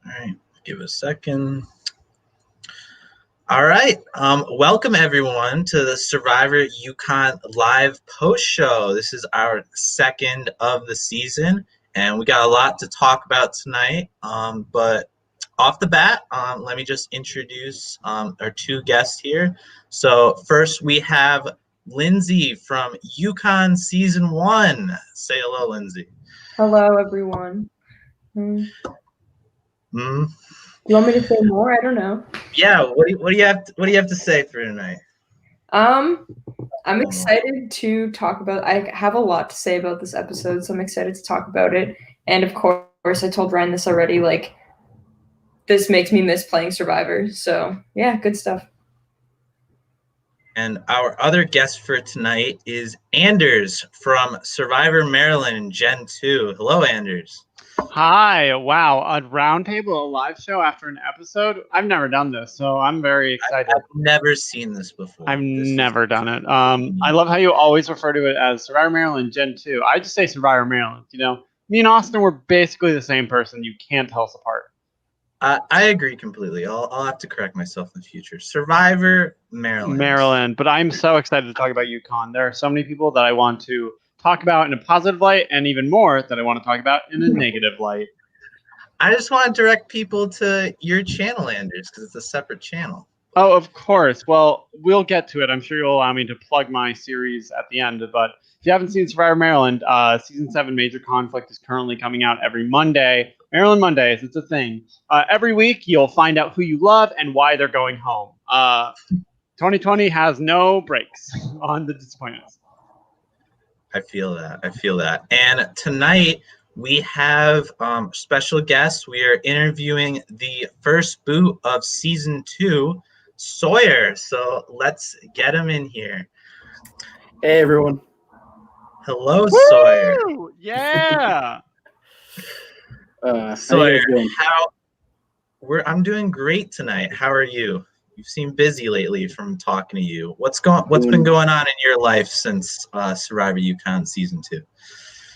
All right, give it a second. All right, welcome everyone to the Survivor UConn live post show. This is our second of the season, and we got a lot to talk about tonight. But off the bat, let me just introduce our two guests here. So first we have Lindsay from UConn Season 1. Say hello, Lindsay. Hello, everyone. Mm. You want me to say more? I don't know. Yeah, what do you have to say for tonight? I'm excited to talk about. I have a lot to say about this episode, so I'm excited to talk about it. And of course, I told Ryan this already. Like, this makes me miss playing Survivor. So yeah, good stuff. And our other guest for tonight is Anders from Survivor Maryland Gen 2. Hello, Anders. Hi. Wow. A roundtable, a live show after an episode? I've never done this, so I'm very excited. I've never seen this before. I've never done it. I love how you always refer to it as Survivor Maryland Gen 2. I just say Survivor Maryland. You know, me and Austin were basically the same person. You can't tell us apart. I agree completely. I'll have to correct myself in the future. Survivor Maryland. Maryland. But I'm so excited to talk about UConn. There are so many people that I want to talk about in a positive light, and even more that I want to talk about in a negative light. I just want to direct people to your channel, Anders, because it's a separate channel. Oh, of course. Well, we'll get to it. I'm sure you'll allow me to plug my series at the end. But if you haven't seen Survivor Maryland, Season 7 Major Conflict is currently coming out every Monday. Maryland Mondays, it's a thing. Every week, you'll find out who you love and why they're going home. 2020 has no breaks on the disappointments. I feel that. And tonight we have special guests. We are interviewing the first boot of Season 2, Sawyer. So let's get him in here. Hey, everyone. Hello, Woo! Sawyer. Yeah. Sawyer, I'm doing great tonight. How are you? You seem busy lately from talking to you. What's been going on in your life since Survivor UConn Season 2?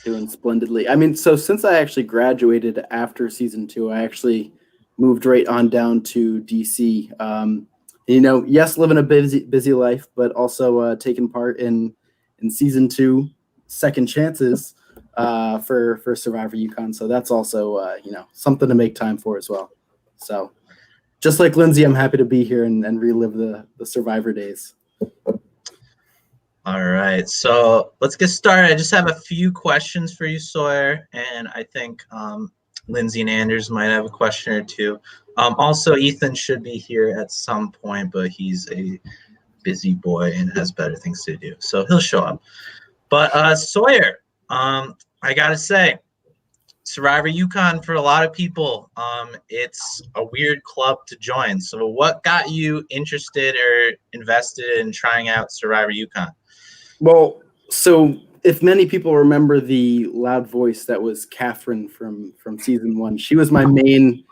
Doing splendidly. I mean, so since I actually graduated after Season 2, I actually moved right on down to DC. Yes, living a busy life, but also taking part in Season 2 Second Chances for Survivor UConn. So that's also something to make time for as well. So just like Lindsay, I'm happy to be here and relive the Survivor days. All right, so let's get started. I just have a few questions for you, Sawyer, and I think Lindsay and Anders might have a question or two. Also, Ethan should be here at some point, but he's a busy boy and has better things to do, so he'll show up. But Sawyer, I gotta say, Survivor UConn, for a lot of people, it's a weird club to join. So what got you interested or invested in trying out Survivor UConn? Well, so if many people remember the loud voice that was Catherine from Season 1, she was my main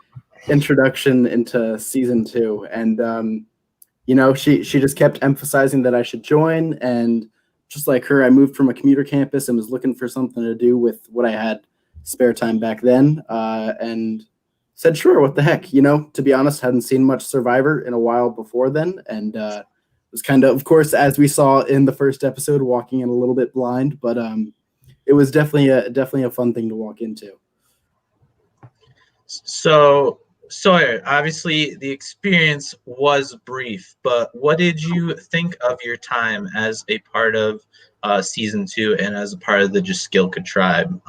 introduction into Season 2. And, she just kept emphasizing that I should join. And just like her, I moved from a commuter campus and was looking for something to do with what I had spare time back then, and said, sure, what the heck, to be honest, hadn't seen much Survivor in a while before then, and was kind of course, as we saw in the first episode, walking in a little bit blind, but it was definitely a fun thing to walk into. So Sawyer, obviously the experience was brief, but what did you think of your time as a part of Season 2 and as a part of the Just Skilka tribe?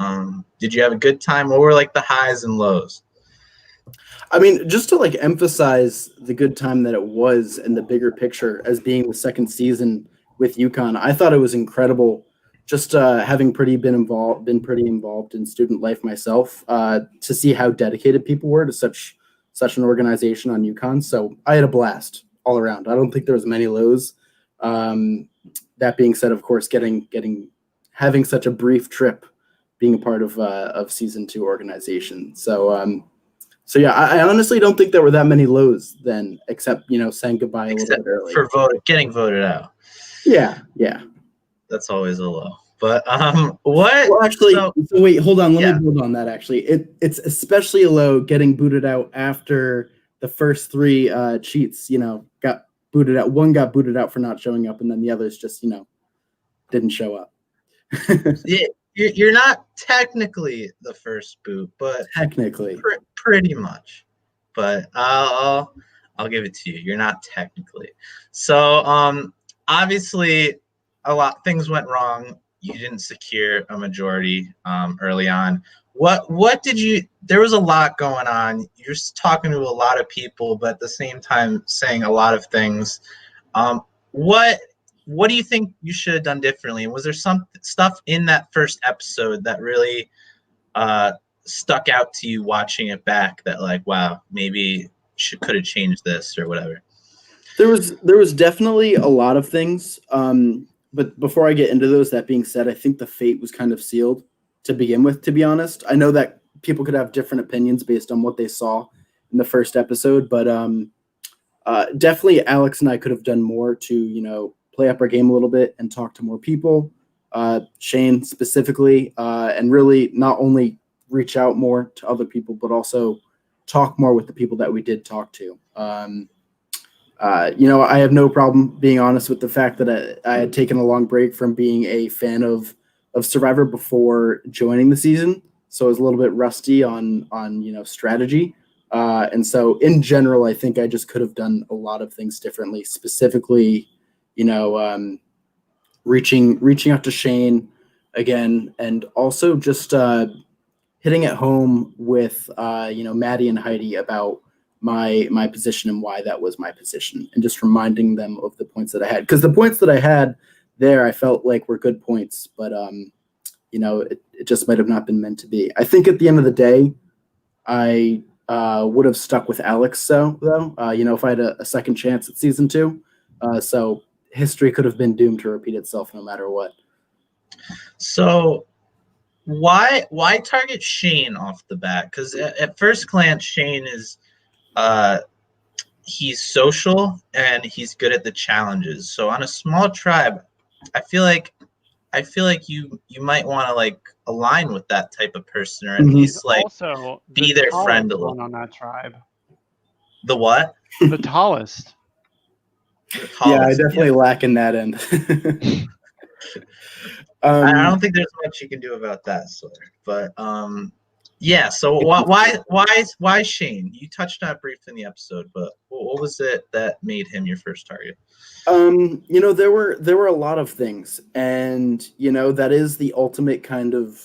Did you have a good time? What were like the highs and lows? I mean, just to emphasize the good time that it was in the bigger picture as being the second season with UConn, I thought it was incredible. Just having been pretty involved in student life myself, to see how dedicated people were to such an organization on UConn. So I had a blast all around. I don't think there was many lows. That being said, of course, having such a brief trip, being a part of Season 2 organization. So yeah, I honestly don't think there were that many lows then, except saying goodbye a little bit early for getting voted out. Yeah. That's always a low. But what? Well, actually, So, so wait, hold on. Let yeah. me build on that. Actually, it's especially low getting booted out after the first three cheats. Got booted out. One got booted out for not showing up, and then the others just didn't show up. Yeah, you're not technically the first boot, but Technically, pretty much. But I'll give it to you. You're not technically. So obviously a lot things went wrong. You didn't secure a majority early on. What did you? There was a lot going on. You're talking to a lot of people, but at the same time saying a lot of things. What do you think you should have done differently? And was there some stuff in that first episode that really stuck out to you watching it back that like, wow, maybe could have changed this or whatever? there was definitely a lot of things. But before I get into those, that being said, I think the fate was kind of sealed to begin with, to be honest. I know that people could have different opinions based on what they saw in the first episode, but definitely Alex and I could have done more to, play up our game a little bit and talk to more people, Shane specifically, and really not only reach out more to other people, but also talk more with the people that we did talk to. I have no problem being honest with the fact that I had taken a long break from being a fan of Survivor before joining the season. So I was a little bit rusty on strategy. And so in general, I think I just could have done a lot of things differently, specifically, reaching out to Shane again, and also just hitting it home with, Maddie and Heidi about my position and why that was my position, and just reminding them of the points that I had. Because the points that I had there, I felt like were good points, but, it just might have not been meant to be. I think at the end of the day, I would have stuck with Alex, though, if I had a second chance at season 2. So history could have been doomed to repeat itself no matter what. So why target Shane off the bat? Because at first glance, Shane is he's social and he's good at the challenges. So on a small tribe, I feel like you might want to like align with that type of person, or at least like also be their friend a one little. on that tribe. The what? The tallest. Yeah, I definitely lack in that end. I don't think there's much you can do about that, Sawyer. But yeah. So why Shane? You touched on it briefly in the episode, but what was it that made him your first target? There were a lot of things, and that is the ultimate kind of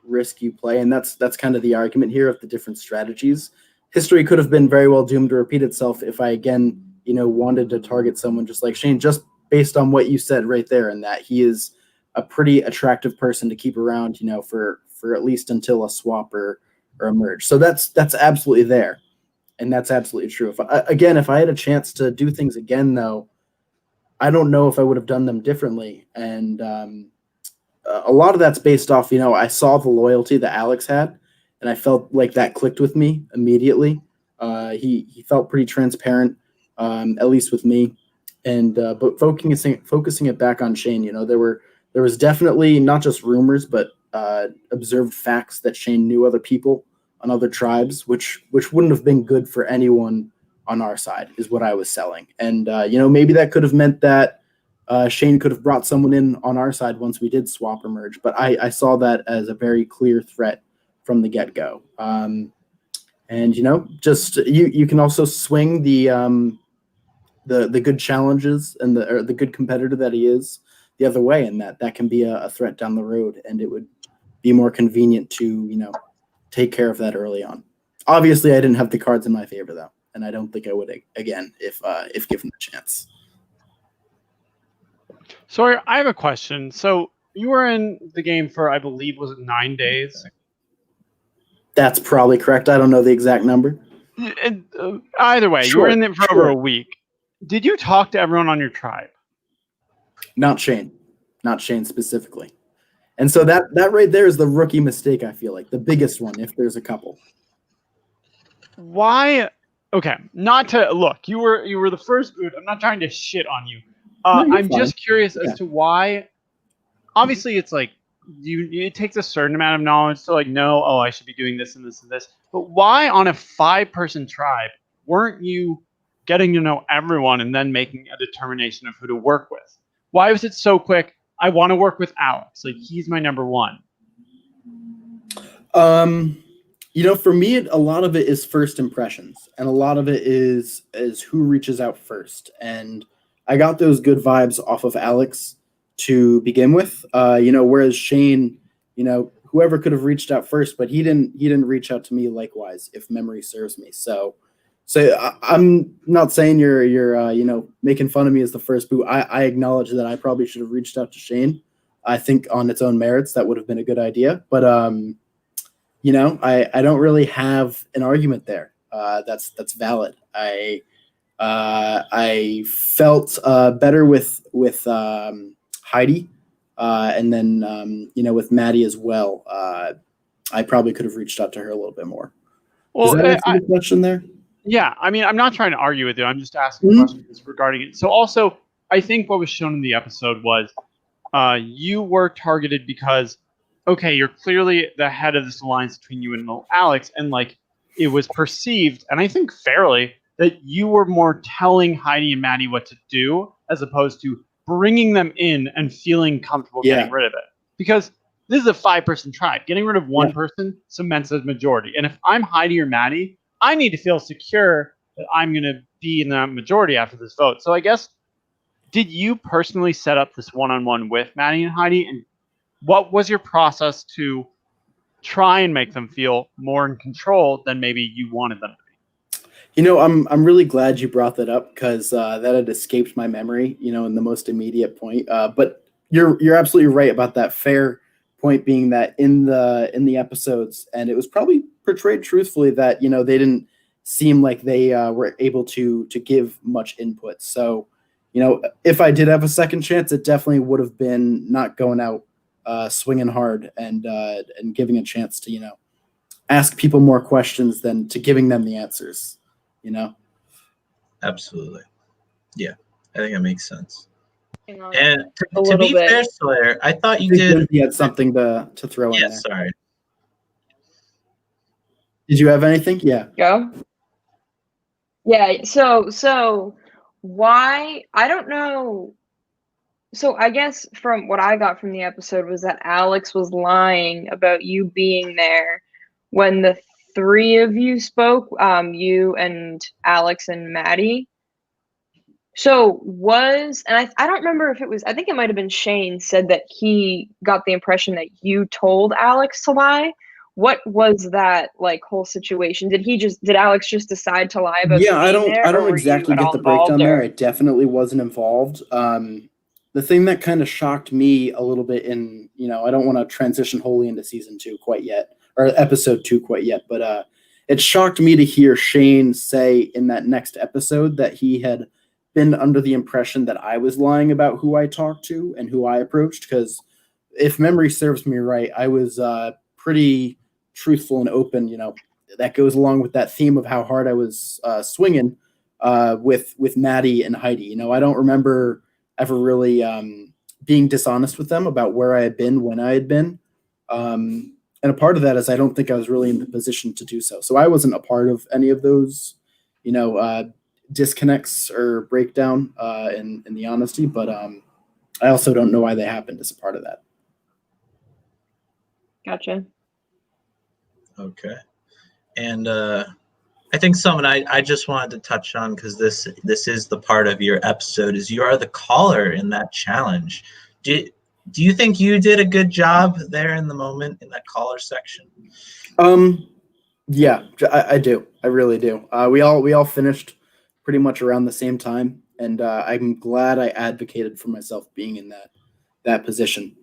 risk you play, and that's kind of the argument here of the different strategies. History could have been very well doomed to repeat itself if I again wanted to target someone just like Shane, just based on what you said right there, and that he is a pretty attractive person to keep around, for at least until a swap or a merge. So that's absolutely there, and that's absolutely true. If I had a chance to do things again, though, I don't know if I would have done them differently. And a lot of that's based off, I saw the loyalty that Alex had, and I felt like that clicked with me immediately. He felt pretty transparent, at least with me. And but focusing it back on Shane, there was definitely not just rumors, but observed facts that Shane knew other people on other tribes, which wouldn't have been good for anyone on our side, is what I was selling. And maybe that could have meant that Shane could have brought someone in on our side once we did swap or merge. But I saw that as a very clear threat from the get-go. And just you can also swing the good challenges and the good competitor that he is the other way, and that can be a threat down the road, and it would be more convenient to take care of that early on. Obviously, I didn't have the cards in my favor though, and I don't think I would again if given the chance. Sawyer, I have a question. So you were in the game for, I believe, was it 9 days? That's probably correct. I don't know the exact number. Either way, you were in it for over a week. Did you talk to everyone on your tribe? Not Shane specifically. And so that right there is the rookie mistake, I feel like, the biggest one, if there's a couple. Why? Okay, not to look. You were the first boot. I'm not trying to shit on you. I'm just curious as to why obviously it's like it takes a certain amount of knowledge to like know, oh, I should be doing this and this and this. But why on a 5-person tribe weren't you getting to know everyone and then making a determination of who to work with? Why was it so quick? I want to work with Alex. Like, he's my number one. For me, a lot of it is first impressions, and a lot of it is who reaches out first. And I got those good vibes off of Alex to begin with. Whereas Shane, whoever could have reached out first, but he didn't reach out to me likewise, if memory serves me. So I'm not saying you're making fun of me as the first boo. I acknowledge that I probably should have reached out to Shane. I think on its own merits that would have been a good idea, but I don't really have an argument there. That's valid. I felt better with Heidi, and then with Maddie as well. I probably could have reached out to her a little bit more. Well, Does that answer the question there? Yeah, I mean, I'm not trying to argue with you. I'm just asking questions regarding it. So also, I think what was shown in the episode was you were targeted because, okay, you're clearly the head of this alliance between you and Alex, and like it was perceived, and I think fairly, that you were more telling Heidi and Maddie what to do as opposed to bringing them in and feeling comfortable getting rid of it. Because this is a 5-person tribe. Getting rid of one person cements a majority. And if I'm Heidi or Maddie, I need to feel secure that I'm going to be in that majority after this vote. So I guess, did you personally set up this one-on-one with Maddie and Heidi? And what was your process to try and make them feel more in control than maybe you wanted them to be? I'm really glad you brought that up, because that had escaped my memory, in the most immediate point. But you're absolutely right about that. Fair point being that in the episodes, and it was probably portrayed truthfully, that they didn't seem like they were able to give much input. So if I did have a second chance, it definitely would have been not going out swinging hard and giving a chance to ask people more questions than to giving them the answers. Absolutely. Yeah, I think that makes sense. And to be fair, Sawyer, I thought you did. You had something to throw in there. Sorry. Did you have anything? Yeah. Go. Yeah. So why? I don't know. So I guess from what I got from the episode was that Alex was lying about you being there when the 3 of you spoke, you and Alex and Maddie. So and I don't remember if it was, I think it might have been Shane said that he got the impression that you told Alex to lie. What was that whole situation? Did Alex just decide to lie about? Yeah, I don't exactly get the breakdown there. I definitely wasn't involved. The thing that kind of shocked me a little bit in, I don't want to transition wholly into season 2 quite yet, or episode 2 quite yet, but it shocked me to hear Shane say in that next episode that he had been under the impression that I was lying about who I talked to and who I approached, because if memory serves me right, I was pretty truthful and open. That goes along with that theme of how hard I was swinging with Maddie and Heidi. I don't remember ever really being dishonest with them about where I had been when I had been. And a part of that is I don't think I was really in the position to do so. So I wasn't a part of any of those, disconnects or breakdown in the honesty, but I also don't know why they happened as a part of that. Gotcha. Okay. And I think something I just wanted to touch on, because this is the part of your episode, is you are the caller in that challenge. Do you think you did a good job there in the moment in that caller section? Yeah, I do. I really do. We all finished pretty much around the same time, and I'm glad I advocated for myself being in that position.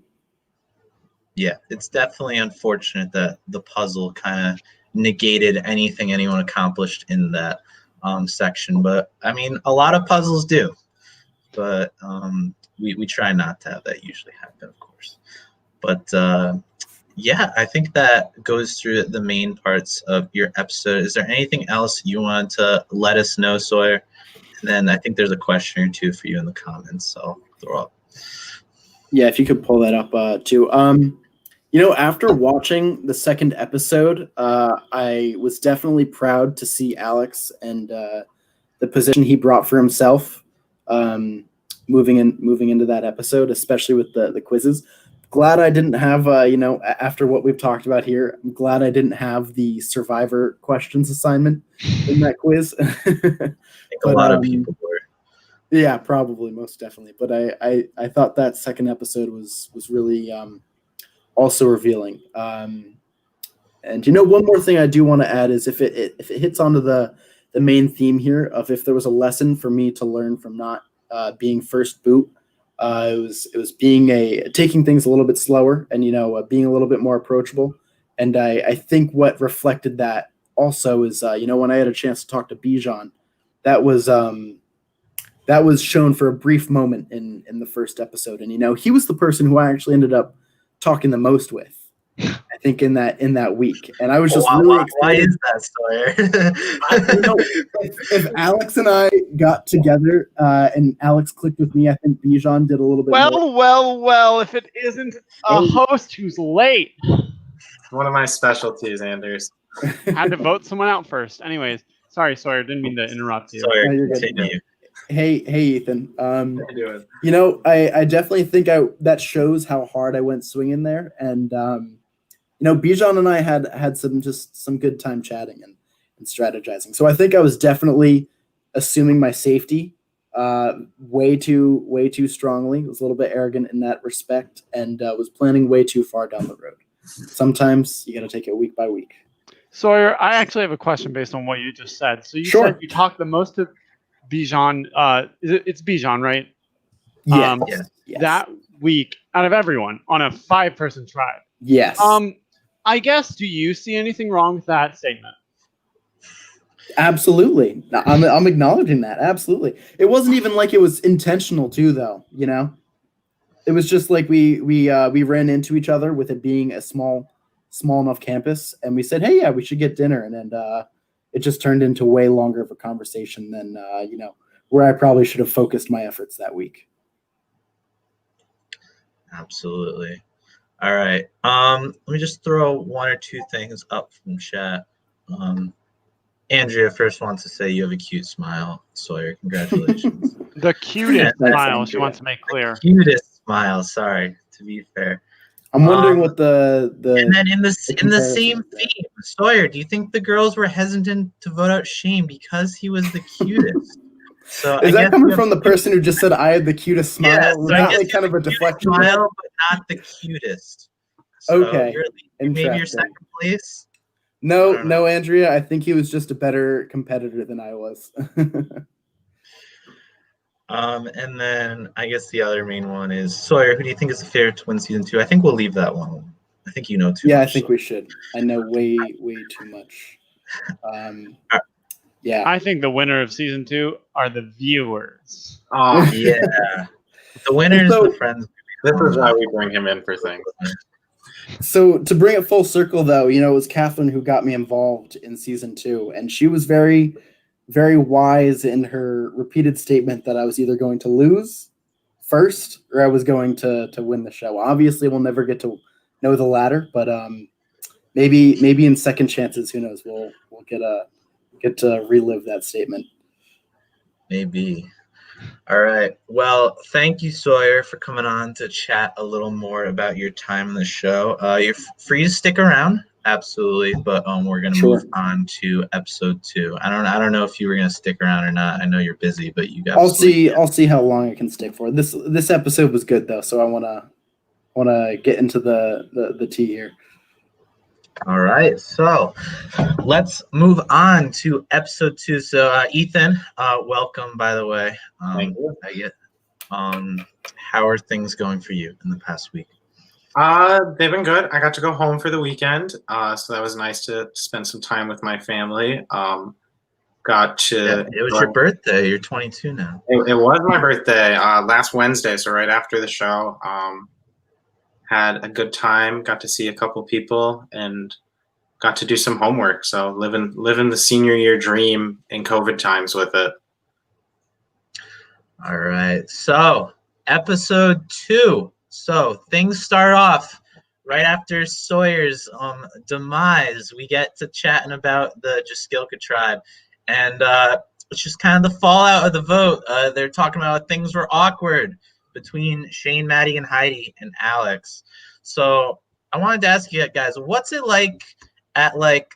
Yeah, it's definitely unfortunate that the puzzle kind of negated anything anyone accomplished in that section. But I mean, a lot of puzzles do, but we try not to have that usually happen, of course. But yeah, I think that goes through the main parts of your episode. Is there anything else you want to let us know, Sawyer? And then I think there's a question or two for you in the comments, so I'll throw up. Yeah, if you could pull that up too. After watching the second episode, I was definitely proud to see Alex and the position he brought for himself, moving into that episode, especially with the quizzes. Glad I didn't have, after what we've talked about here, I'm glad I didn't have the Survivor questions assignment in that quiz. I think a lot of people were. Yeah, probably, most definitely. But I thought that second episode was really also revealing. And one more thing I do want to add is if it hits onto the main theme here of if there was a lesson for me to learn from not being first boot, it was taking things a little bit slower and being a little bit more approachable. And I think what reflected that also is when I had a chance to talk to Bijan, that was shown for a brief moment in the first episode. And he was the person who I actually ended up talking the most with, I think, in that week. And I was just really excited. Why is that, Sawyer? If Alex and I got together and Alex clicked with me, I think Bijan did a little bit more. Well, if it isn't a host who's late. One of my specialties, Anders. Had to vote someone out first. Anyways, sorry, Sawyer, didn't mean to interrupt you. Sawyer, No, continue. Hey, Ethan. How you doing? I definitely think that shows how hard I went swinging there. And, Bijan and I had some good time chatting and strategizing. So I think I was definitely assuming my safety way too strongly. I was a little bit arrogant in that respect and was planning way too far down the road. Sometimes you got to take it week by week. Sawyer, I actually have a question based on what you just said. So you said you talked the most to Bijan. It's Bijan, right? Yeah. Yes. That week, out of everyone, on a 5-person tribe. Yes. I guess, do you see anything wrong with that statement? Absolutely. I'm acknowledging that. Absolutely. It wasn't even like it was intentional too, though. It was just like we ran into each other with it being a small enough campus, and we said, hey, yeah, we should get dinner, and then it just turned into way longer of a conversation than where I probably should have focused my efforts that week. Absolutely. All right. Let me just throw one or two things up from chat. Andrea first wants to say you have a cute smile, Sawyer. Congratulations. The cutest smile, she wants to make clear. Cutest smile. Sorry, to be fair. I'm wondering what the and then in the same theme, Sawyer, do you think the girls were hesitant to vote out Shane because he was the cutest? So is that coming from the person who just said I had the cutest smile? Yeah, was that like kind of a deflection? Smile, but not the cutest. So okay. Maybe you're second place. No, Andrea. I think he was just a better competitor than I was. And then I guess the other main one is Sawyer. Who do you think is the favorite to win season 2? I think we'll leave that one. I think you know too much. Yeah, I think we should. I know way too much. Yeah. I think the winner of season 2 are the viewers. Oh yeah, the winner is the friends. This is why we bring him in for things. So to bring it full circle, though, it was Catherine who got me involved in season 2, and she was very, very wise in her repeated statement that I was either going to lose first or I was going to win the show. Obviously, we'll never get to know the latter, but maybe in second chances, who knows? We'll get to relive that statement. Maybe. All right. Well, thank you, Sawyer, for coming on to chat a little more about your time in the show. You're free to stick around, absolutely, but we're gonna move on to episode 2. I don't know if you were gonna stick around or not. I know you're busy, but you got. I'll see how long I can stick for. This episode was good though, so I wanna get into the tea here. All right, so let's move on to episode 2. So, Ethan, welcome, by the way. Thank you. How are things going for you in the past week? They've been good. I got to go home for the weekend, so that was nice to spend some time with my family. It was your birthday. You're 22 now. It was my birthday last Wednesday, so right after the show. Had a good time, got to see a couple people, and got to do some homework. So living the senior year dream in COVID times with it. All right. So episode 2. So things start off right after Sawyer's demise. We get to chatting about the Jaskilka tribe, and it's just kind of the fallout of the vote. They're talking about how things were awkward between Shane, Maddie, and Heidi and Alex. So I wanted to ask you guys, what's it like at like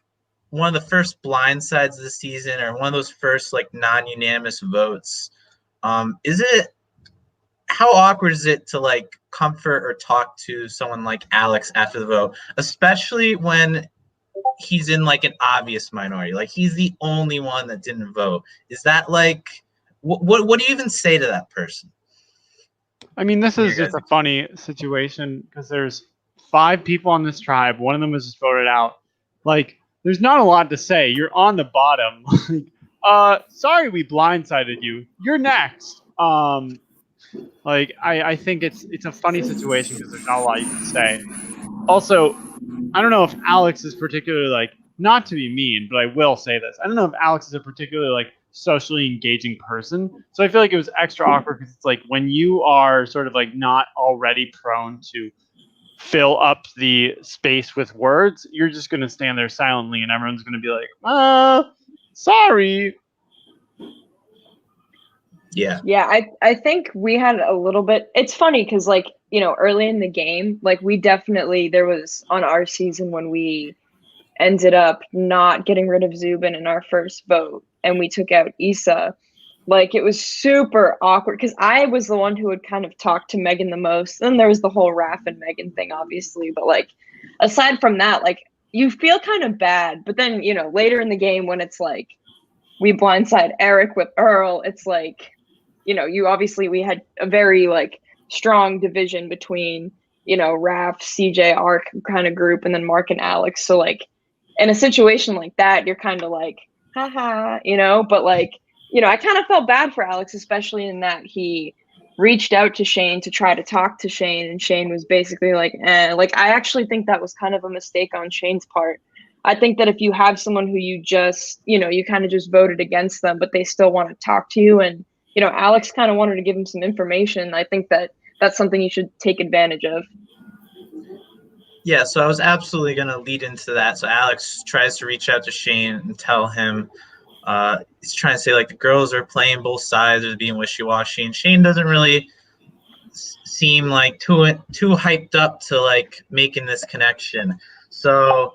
one of the first blind sides of the season, or one of those first like non-unanimous votes? Is it, how awkward is it to like comfort or talk to someone like Alex after the vote, especially when he's in like an obvious minority, like he's the only one that didn't vote? Is that like, what do you even say to that person? I mean, this is just a funny situation because there's 5 people on this tribe. One of them was just voted out. Like, there's not a lot to say. You're on the bottom. Sorry we blindsided you. You're next. Like, I think it's a funny situation because there's not a lot you can say. Also, I don't know if Alex is particularly, like, not to be mean, but I will say this. I don't know if Alex is a particularly, like, socially engaging person. So I feel like it was extra awkward because it's like when you are sort of like not already prone to fill up the space with words, you're just going to stand there silently and everyone's going to be like, sorry. Yeah, I think we had a little bit. It's funny because, like, you know, early in the game, like, we definitely, there was on our season when we ended up not getting rid of Zubin in our first vote and we took out Issa. Like, it was super awkward because I was the one who had kind of talked to Megan the most. Then there was the whole Raph and Megan thing, obviously. But, like, aside from that, like, you feel kind of bad. But then, you know, later in the game when it's like we blindside Eric with Earl, it's like, you know, we had a very, like, strong division between, you know, Raph, CJ, our kind of group, and then Mark and Alex. So, like, in a situation like that, you're kind of like, haha, you know, but, like, you know, I kind of felt bad for Alex, especially in that he reached out to Shane to try to talk to Shane, and Shane was basically like, eh. Like, I actually think that was kind of a mistake on Shane's part. I think that if you have someone who you just, you know, you kind of just voted against them, but they still want to talk to you, and, you know, Alex kind of wanted to give him some information, I think that that's something you should take advantage of. Yeah, so I was absolutely going to lead into that. So Alex tries to reach out to Shane and tell him, he's trying to say, like, the girls are playing both sides, or being wishy-washy, and Shane doesn't really seem like too hyped up to like making this connection. So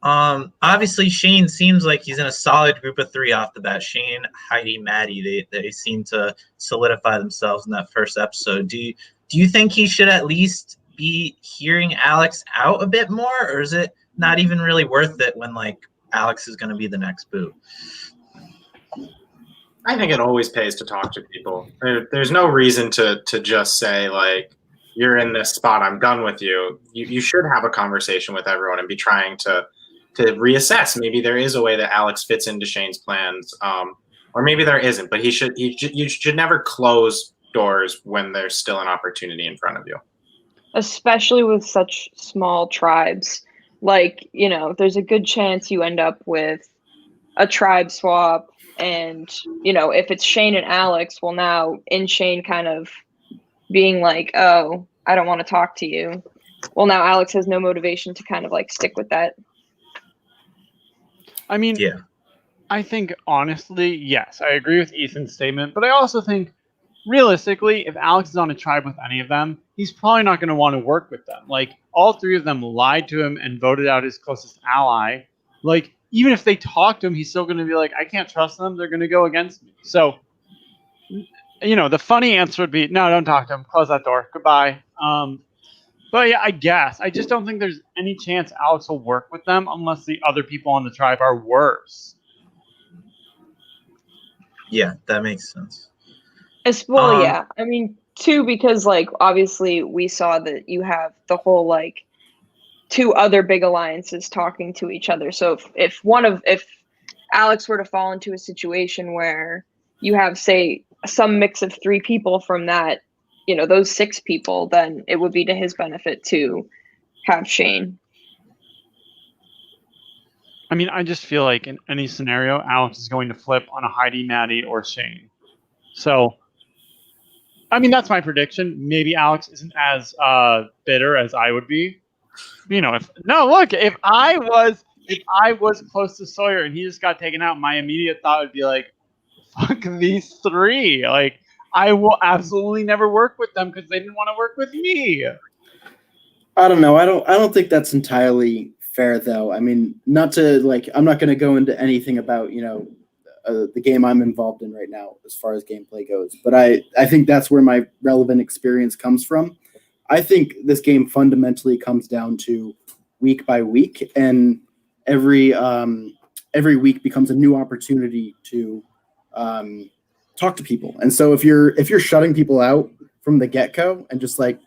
obviously Shane seems like he's in a solid group of 3 off the bat. Shane, Heidi, Maddie, they seem to solidify themselves in that first episode. Do you think he should at least be hearing Alex out a bit more, or is it not even really worth it when like Alex is going to be the next boo? I think it always pays to talk to people. There's no reason to just say, like, you're in this spot, I'm done with you. You should have a conversation with everyone and be trying to reassess. Maybe there is a way that Alex fits into Shane's plans, or maybe there isn't. But you should never close doors when there's still an opportunity in front of you. Especially with such small tribes. Like, you know, there's a good chance you end up with a tribe swap. And, you know, if it's Shane and Alex, well, now in Shane kind of being like, oh, I don't want to talk to you. Well, now Alex has no motivation to kind of like stick with that. I mean, yeah. I think honestly, yes, I agree with Ethan's statement, but I also think realistically, if Alex is on a tribe with any of them, he's probably not going to want to work with them. Like, all 3 of them lied to him and voted out his closest ally. Like, even if they talk to him, he's still going to be like, I can't trust them. They're going to go against me. So, you know, the funny answer would be, no, don't talk to him. Close that door. Goodbye. But yeah, I guess. I just don't think there's any chance Alex will work with them unless the other people on the tribe are worse. Yeah, that makes sense. Well, yeah. I mean, 2, because, like, obviously we saw that you have the whole, like, 2 other big alliances talking to each other. So if Alex were to fall into a situation where you have, say, some mix of 3 people from that, you know, those 6 people, then it would be to his benefit to have Shane. I mean, I just feel like in any scenario, Alex is going to flip on a Heidi, Maddie, or Shane. So I mean, that's my prediction. Maybe Alex isn't as bitter as I would be. You know, if I was close to Sawyer and he just got taken out, my immediate thought would be like, fuck these three. Like, I will absolutely never work with them because they didn't want to work with me. I don't know. I don't think that's entirely fair, though. I mean, not to like. I'm not going to go into anything about the game I'm involved in right now as far as gameplay goes. But I think that's where my relevant experience comes from. I think this game fundamentally comes down to week by week, and every week becomes a new opportunity to talk to people. And so if you're shutting people out from the get-go and just like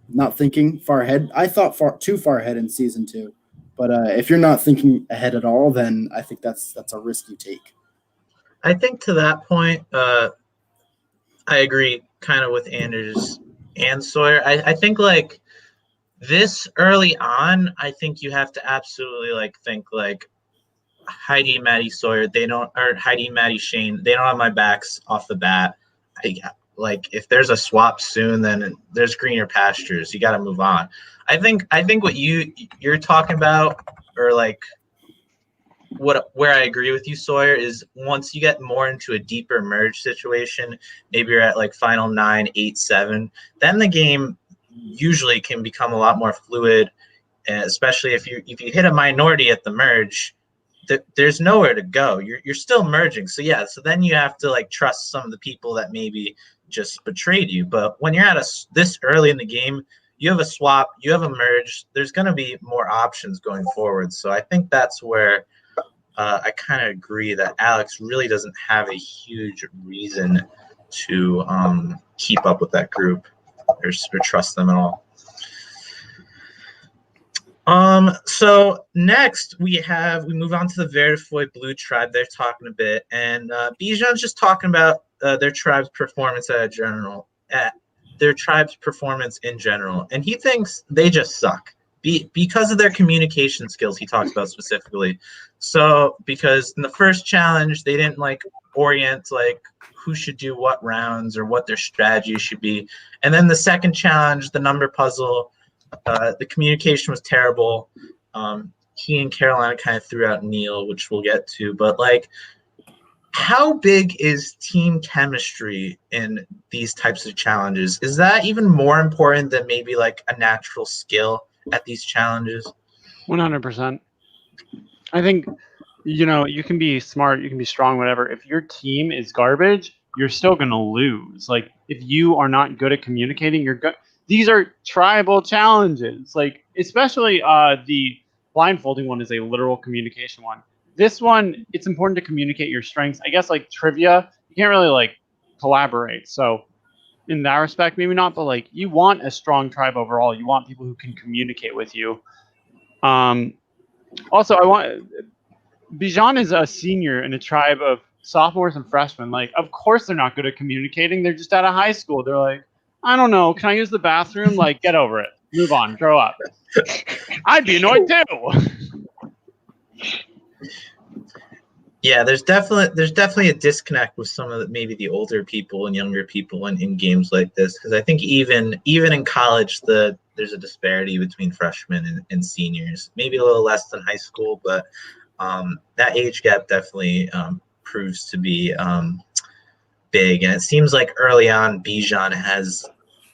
not thinking far ahead, I thought too far ahead in season 2. But if you're not thinking ahead at all, then I think that's a risky take. I think to that point, I agree kind of with Anders and Sawyer. I think like this early on, I think you have to absolutely like think like Heidi, Maddie, Sawyer, Heidi, Maddie, Shane, they don't have my backs off the bat. Like if there's a swap soon, then there's greener pastures. You got to move on. I think what you're talking about, or like where I agree with you, Sawyer, is once you get more into a deeper merge situation, maybe you're at like final 9, 8, 7, then the game usually can become a lot more fluid, and especially if you hit a minority at the merge, there's nowhere to go. You're still merging. So yeah, so then you have to like trust some of the people that maybe just betrayed you. But when you're at this early in the game, you have a swap, you have a merge, there's going to be more options going forward. So I think that's where I kind of agree that Alex really doesn't have a huge reason to keep up with that group or trust them at all. So next we move on to the Vertifoy Blue tribe. They're talking a bit, and Bijan's just talking about their tribe's performance their tribe's performance in general, and he thinks they just suck because of their communication skills. He talks about specifically. So because in the first challenge they didn't like orient like who should do what rounds or what their strategy should be, and then the second challenge, the number puzzle. The communication was terrible. He and Carolina kind of threw out Neil, which we'll get to. But, like, how big is team chemistry in these types of challenges? Is that even more important than maybe, like, a natural skill at these challenges? 100%. I think, you can be smart, you can be strong, whatever. If your team is garbage, you're still going to lose. Like, if you are not good at communicating, you're good. These are tribal challenges, like especially the blindfolding one is a literal communication one. This one, it's important to communicate your strengths. I guess like trivia, you can't really like collaborate. So in that respect, maybe not, but like you want a strong tribe overall. You want people who can communicate with you. Also, Bijan is a senior in a tribe of sophomores and freshmen. Like, of course they're not good at communicating. They're just out of high school. They're like, I don't know. Can I use the bathroom? Like, get over it. Move on. Grow up. I'd be annoyed too. Yeah, there's definitely a disconnect with some of maybe the older people and younger people in games like this, because I think even in college there's a disparity between freshmen and seniors. Maybe a little less than high school, but that age gap definitely proves to be big, and it seems like early on Bijan has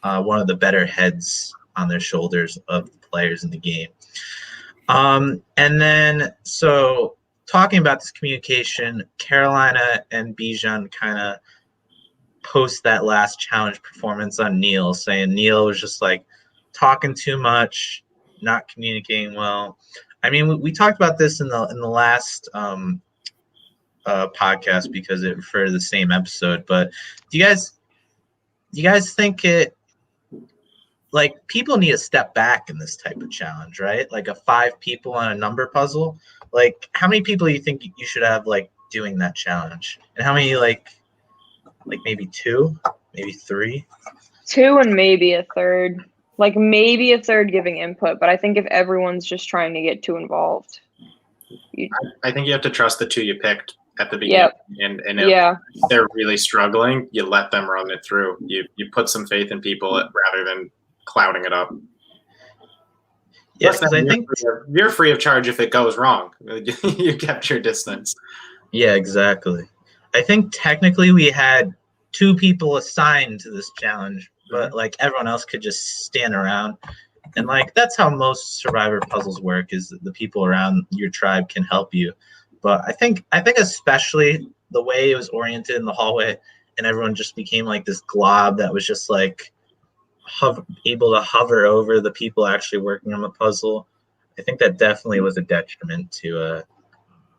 one of the better heads on their shoulders of the players in the game. And then, so talking about this communication, Carolina and Bijan kind of post that last challenge performance on Neil, saying Neil was just like talking too much, not communicating well. I mean, we talked about this in the last podcast because it referred to the same episode, but do you guys think it, like, people need to step back in this type of challenge, right? Like a 5 people on a number puzzle. Like, how many people do you think you should have like doing that challenge, and how many like maybe 2, maybe 3? 2 and maybe a third. Like maybe a third giving input, but I think if everyone's just trying to get too involved, I think you have to trust the 2 you picked at the beginning, and Yeah. if they're really struggling, you let them run it through. You put some faith in people rather than clouding it up. Yes, because I think you're free of charge if it goes wrong. You kept your distance. Yeah, exactly. I think technically we had 2 people assigned to this challenge, but like everyone else could just stand around. And like that's how most survivor puzzles work, is that the people around your tribe can help you. But I think especially the way it was oriented in the hallway, and everyone just became like this glob that was just like able to hover over the people actually working on the puzzle. I think that definitely was a detriment to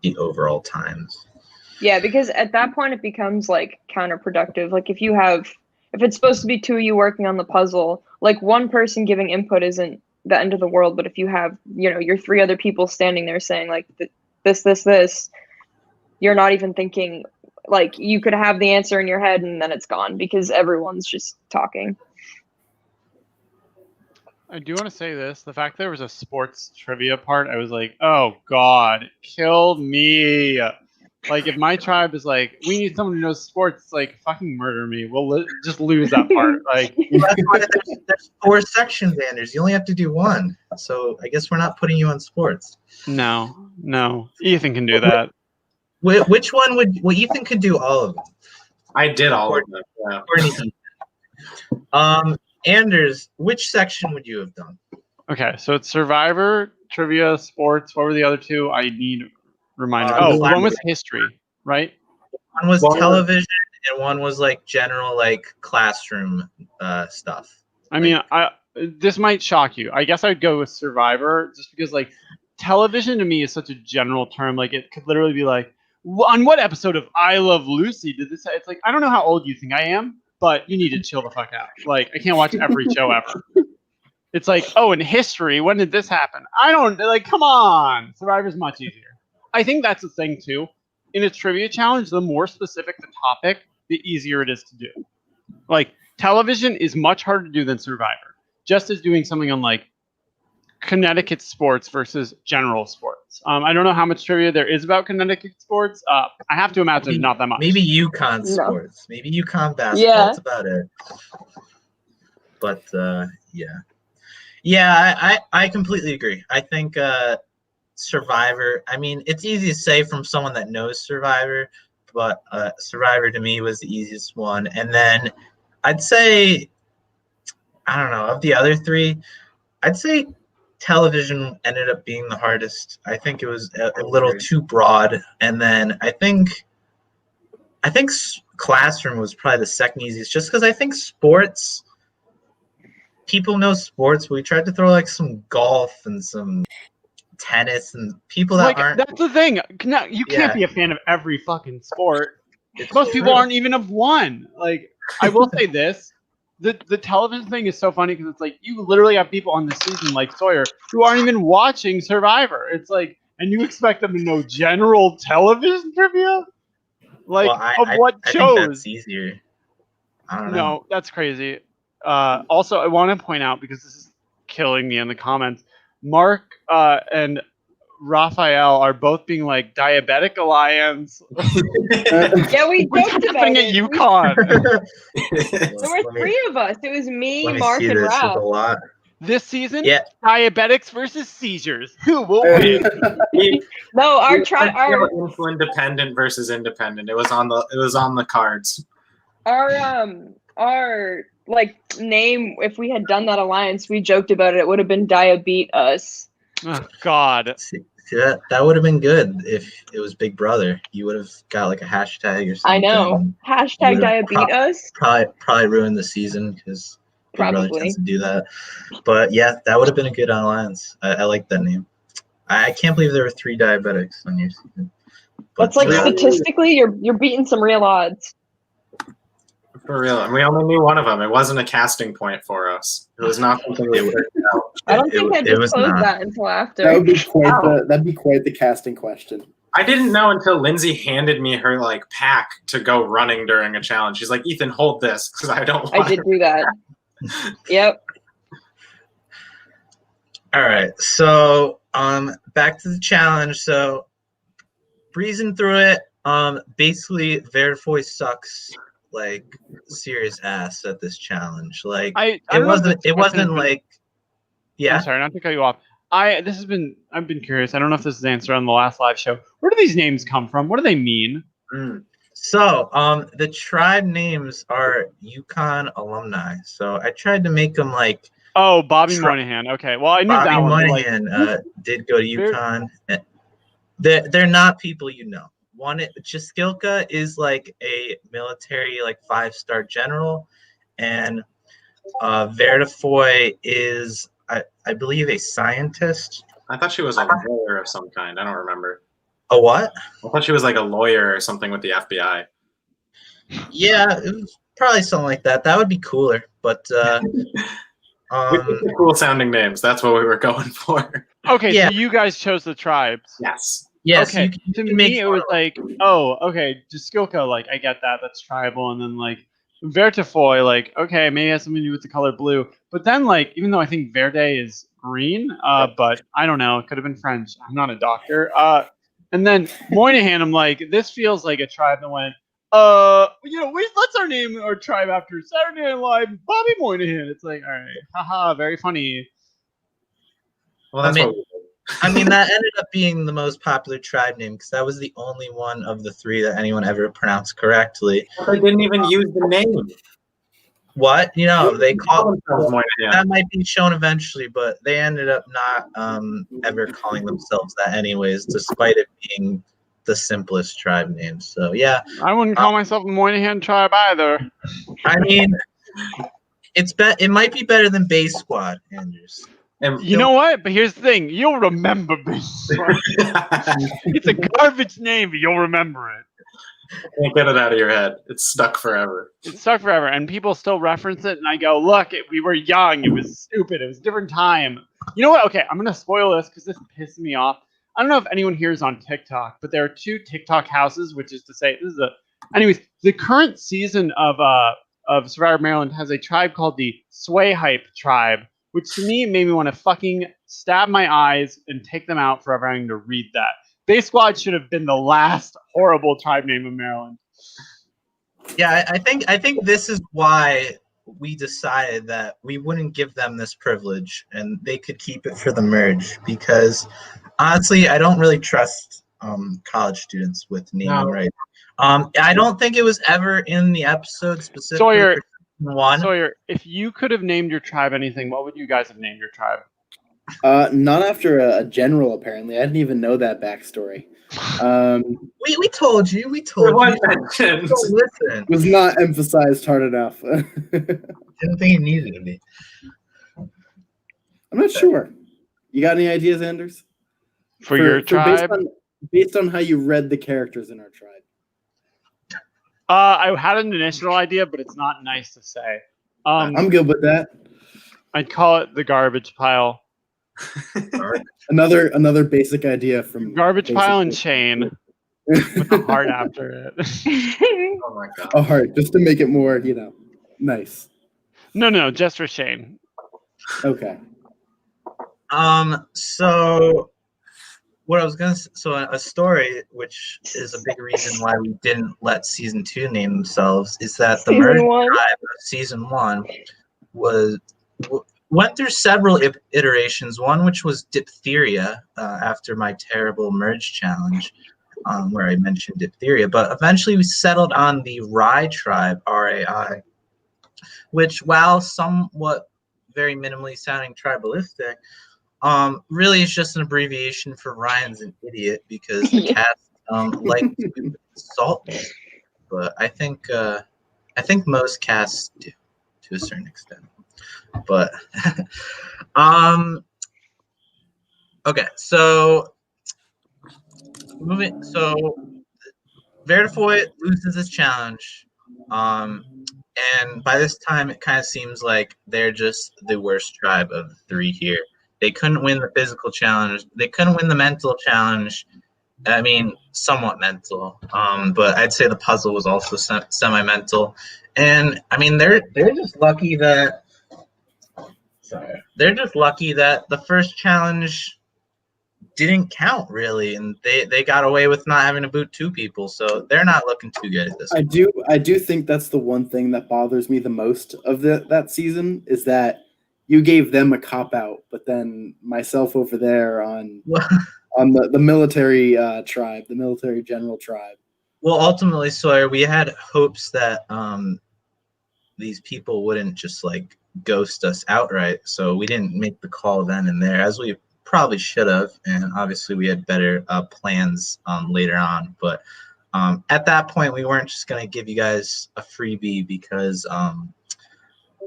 the overall times. Yeah, because at that point it becomes like counterproductive. Like if it's supposed to be 2 of you working on the puzzle, like one person giving input isn't the end of the world. But if you have, your 3 other people standing there saying like this, you're not even thinking, like you could have the answer in your head and then it's gone because everyone's just talking. I do want to say this. The fact there was a sports trivia part, I was like, oh, God, kill me. Like, if my tribe is like, we need someone who knows sports, it's like, fucking murder me. We'll just lose that part. Like, that's why there's 4 sections, Anders. You only have to do 1. So I guess we're not putting you on sports. No. Ethan can do that. Which one well, Ethan could do all of them. I did all of them. Yeah. Anders, which section would you have done? Okay, so it's Survivor, trivia, sports. What were the other 2? I need reminder. One was history, right? One was television, and one was like general like classroom stuff. I mean, this might shock you. I guess I'd go with Survivor just because like television to me is such a general term. Like it could literally be like, on what episode of I Love Lucy did this? It's like, I don't know how old you think I am, but you need to chill the fuck out. Like, I can't watch every show ever. It's like, oh, in history, when did this happen? Come on. Survivor's much easier. I think that's the thing, too. In a trivia challenge, the more specific the topic, the easier it is to do. Like, television is much harder to do than Survivor. Just as doing something on, like, Connecticut sports versus general sports. I don't know how much trivia there is about Connecticut sports. I have to imagine not that much. Maybe UConn sports. Maybe UConn basketball. Yeah. That's about it. But yeah, I completely agree. I think Survivor. I mean, it's easy to say from someone that knows Survivor, but Survivor to me was the easiest one. And then I'd say, I don't know, of the other 3, I'd say television ended up being the hardest. I think it was a little too broad. And then I think classroom was probably the second easiest, just because I think sports, people know sports. We tried to throw like some golf and some tennis and people that aren't. That's the thing. You can't be a fan of every fucking sport. Most people aren't even of one. Like, I will say this. The television thing is so funny because it's like you literally have people on the season like Sawyer who aren't even watching Survivor. It's like, and you expect them to know general television trivia? Like, what shows? I think that's easier. I don't know. No, that's crazy. Also, I want to point out, because this is killing me in the comments, Mark and Raphael are both being like diabetic alliance. Yeah, we joked about happening it. at UConn. There were 3 of us. It was me, Mark, and Raph. This season, yeah. Diabetics versus seizures. Who will win? No, our insulin dependent versus independent. It was on the cards. Our like name, if we had done that alliance, we joked about it. It would have been Diabeat Us. Oh God. See, that would have been good if it was Big Brother. You would have got like a hashtag or something. I know. Hashtag Diabeat Us. Probably ruined the season because Big Brother tends to do that. But yeah, that would have been a good alliance. I like that name. I can't believe there were 3 diabetics on your season. That's like statistically, you're beating some real odds. For real, and we only knew one of them. It wasn't a casting point for us. It was not something we worked out. I don't think I disclosed that until after. That'd be quite the casting question. I didn't know until Lindsay handed me her like pack to go running during a challenge. She's like, "Ethan, hold this because I don't." I did do that. Yep. All right, so back to the challenge. So breezing through it. Basically, Vertifoy sucks like serious ass at this challenge. Like I it don't know if wasn't. this It question has wasn't been- like. Yeah. I'm sorry, not to cut you off. I've been curious. I don't know if this is answered on the last live show. Where do these names come from? What do they mean? So, the tribe names are UConn alumni. So I tried to make them like Oh, Bobby Moynihan. Okay, well I knew Bobby that one. but, Moynihan did go to UConn. They're not people you know. One, Jaskilka is like a military like 5-star general, and Vertifoy is I believe a scientist. I thought she was a lawyer of some kind. I don't remember. A what? I thought she was like a lawyer or something with the FBI. Yeah, it was probably something like that. That would be cooler, but cool sounding names. That's what we were going for. Okay, Yeah. so you guys chose the tribes. Yes. yes, Okay, you to can make me it was like, oh, okay, Jaskilka, like I get that, that's tribal, and then like Vertifoy, like okay, maybe it has something to do with the color blue, but then like even though I think Verde is green, but I don't know, it could have been French. I'm not a doctor. And then Moynihan, I'm like, this feels like a tribe that went, let's name our tribe after Saturday Night Live, Bobby Moynihan. It's like, all right, haha, very funny. Well, that's I mean- what we did. I mean, that ended up being the most popular tribe name because that was the only one of the 3 that anyone ever pronounced correctly. They didn't even use the name. What? They called Moynihan. that might be shown eventually, but they ended up not ever calling themselves that anyways, despite it being the simplest tribe name. So yeah, I wouldn't call myself a Moynihan tribe either. I mean, it might be better than Base Squad, Andrews. And You know what? But here's the thing: you'll remember this. It's a garbage name, but you'll remember it. Can't get it out of your head. It's stuck forever. It's stuck forever, and people still reference it. And I go, "Look, we were young. It was stupid. It was a different time." You know what? Okay, I'm gonna spoil this because this pissed me off. I don't know if anyone here is on TikTok, but there are 2 TikTok houses, which is to say, anyways, the current season of Survivor Maryland has a tribe called the Sway Hype Tribe, which to me made me want to fucking stab my eyes and take them out for ever having to read that. Base Squad should have been the last horrible tribe name in Maryland. Yeah, I think this is why we decided that we wouldn't give them this privilege and they could keep it for the merge because honestly, I don't really trust college students with naming rights. I don't think it was ever in the episode specifically. Sawyer, for season 1. Sawyer, if you could have named your tribe anything, what would you guys have named your tribe? Not after a general, apparently. I didn't even know that backstory. We told you. We told you. Mentioned. Don't listen. Was not emphasized hard enough. Didn't think it needed to be. I'm not sure. You got any ideas, Anders? For your tribe? Based on how you read the characters in our tribe. I had an initial idea, but it's not nice to say. I'm good with that. I'd call it the garbage pile. Another basic idea from Garbage pile and chain with a heart after it. Oh my god. a heart, just to make it more, nice. No, just for Shane. Okay. So what I was gonna so a story which is a big reason why we didn't let season 2 name themselves is that the merge tribe of season 1 went through several iterations. One which was diphtheria after my terrible merge challenge, where I mentioned diphtheria, but eventually we settled on the Rai tribe, RAI, which while somewhat very minimally sounding tribalistic, really is just an abbreviation for Ryan's an idiot because the cast like to insult me. But I think most casts do to a certain extent. But okay, so Vertifoy loses his challenge. And by this time, it kind of seems like they're just the worst tribe of the 3 here. They couldn't win the physical challenge. They couldn't win the mental challenge. I mean, somewhat mental. But I'd say the puzzle was also semi-mental. And I mean, they're just lucky that. Sorry, they're just lucky that the first challenge didn't count really, and they got away with not having to boot 2 people, so they're not looking too good at this. I do think that's the one thing that bothers me the most of that season is that you gave them a cop out, but then myself over there on the military tribe, the military general tribe. Well, ultimately, Sawyer, we had hopes that these people wouldn't just like ghost us outright, so we didn't make the call then and there, as we probably should have, and obviously we had better plans later on. But at that point, we weren't just going to give you guys a freebie because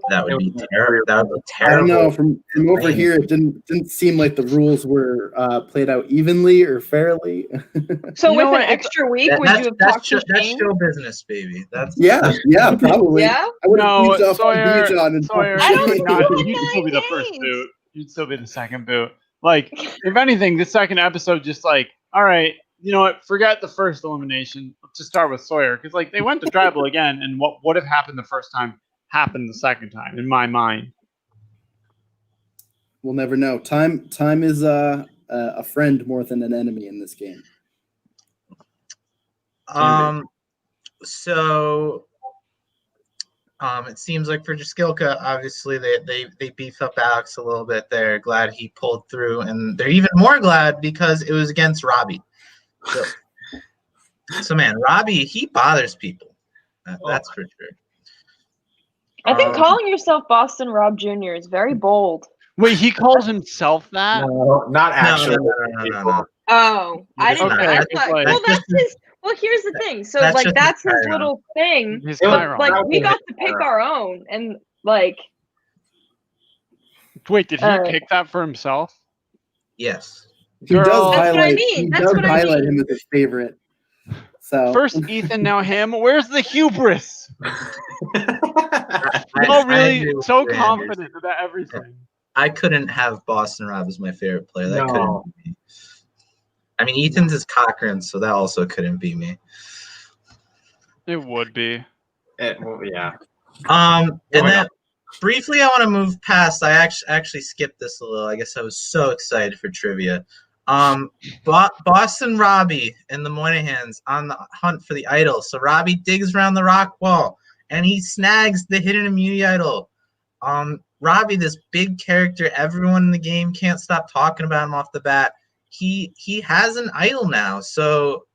that would be terrible. That would be terrible. I don't know. From over here, it didn't seem like the rules were played out evenly or fairly. So with an extra week, would you have talked to that's Shane? show business, baby. Yeah, probably. Yeah? I would have No, used off Sawyer, on Dijon and Sawyer, I don't you'd not- do you'd still be the first games. boot. You'd still be the second boot. Like, if anything, the second episode just like, all right, you know what? Forget the first elimination. Let's just start with Sawyer because like they went to tribal again, and what would have happened the first time happened the second time in my mind. We'll never know. Time is a friend more than an enemy in this game. So it seems like for Jaskilka, obviously they beef up Alex a little bit. They're glad he pulled through, and they're even more glad because it was against Robbie. So man, Robbie, he bothers people. That's for sure. I think calling yourself Boston Rob Jr. is very bold. Wait, he calls himself that? No, not actually. No. Oh, I didn't. Okay, I it's thought. like- Well, that's his. Well, here's the thing. So, That's like, just that's his his Chiron. little thing. His It was Chiron. Like, we got to pick our own, and like, Wait, did he Alright. pick that for himself? Yes. He does Girl. That's what I highlight. mean. He That's does what I highlight mean. him as his favorite. So First Ethan, now him. Where's the hubris? I Oh, agree really? with So you, Anders. confident about everything. I couldn't have Boston Rob as my favorite player. That No. couldn't be me. I mean, Ethan's is Cochran, so that also couldn't be me. It would be. Yeah. And Going then up. briefly, I want to move past. I actually skipped this a little. I guess I was so excited for trivia. Boston Robbie and the Moynahans on the hunt for the idol. So Robbie digs around the rock wall and he snags the hidden immunity idol. Robbie, this big character, everyone in the game can't stop talking about him off the bat. He has an idol now. So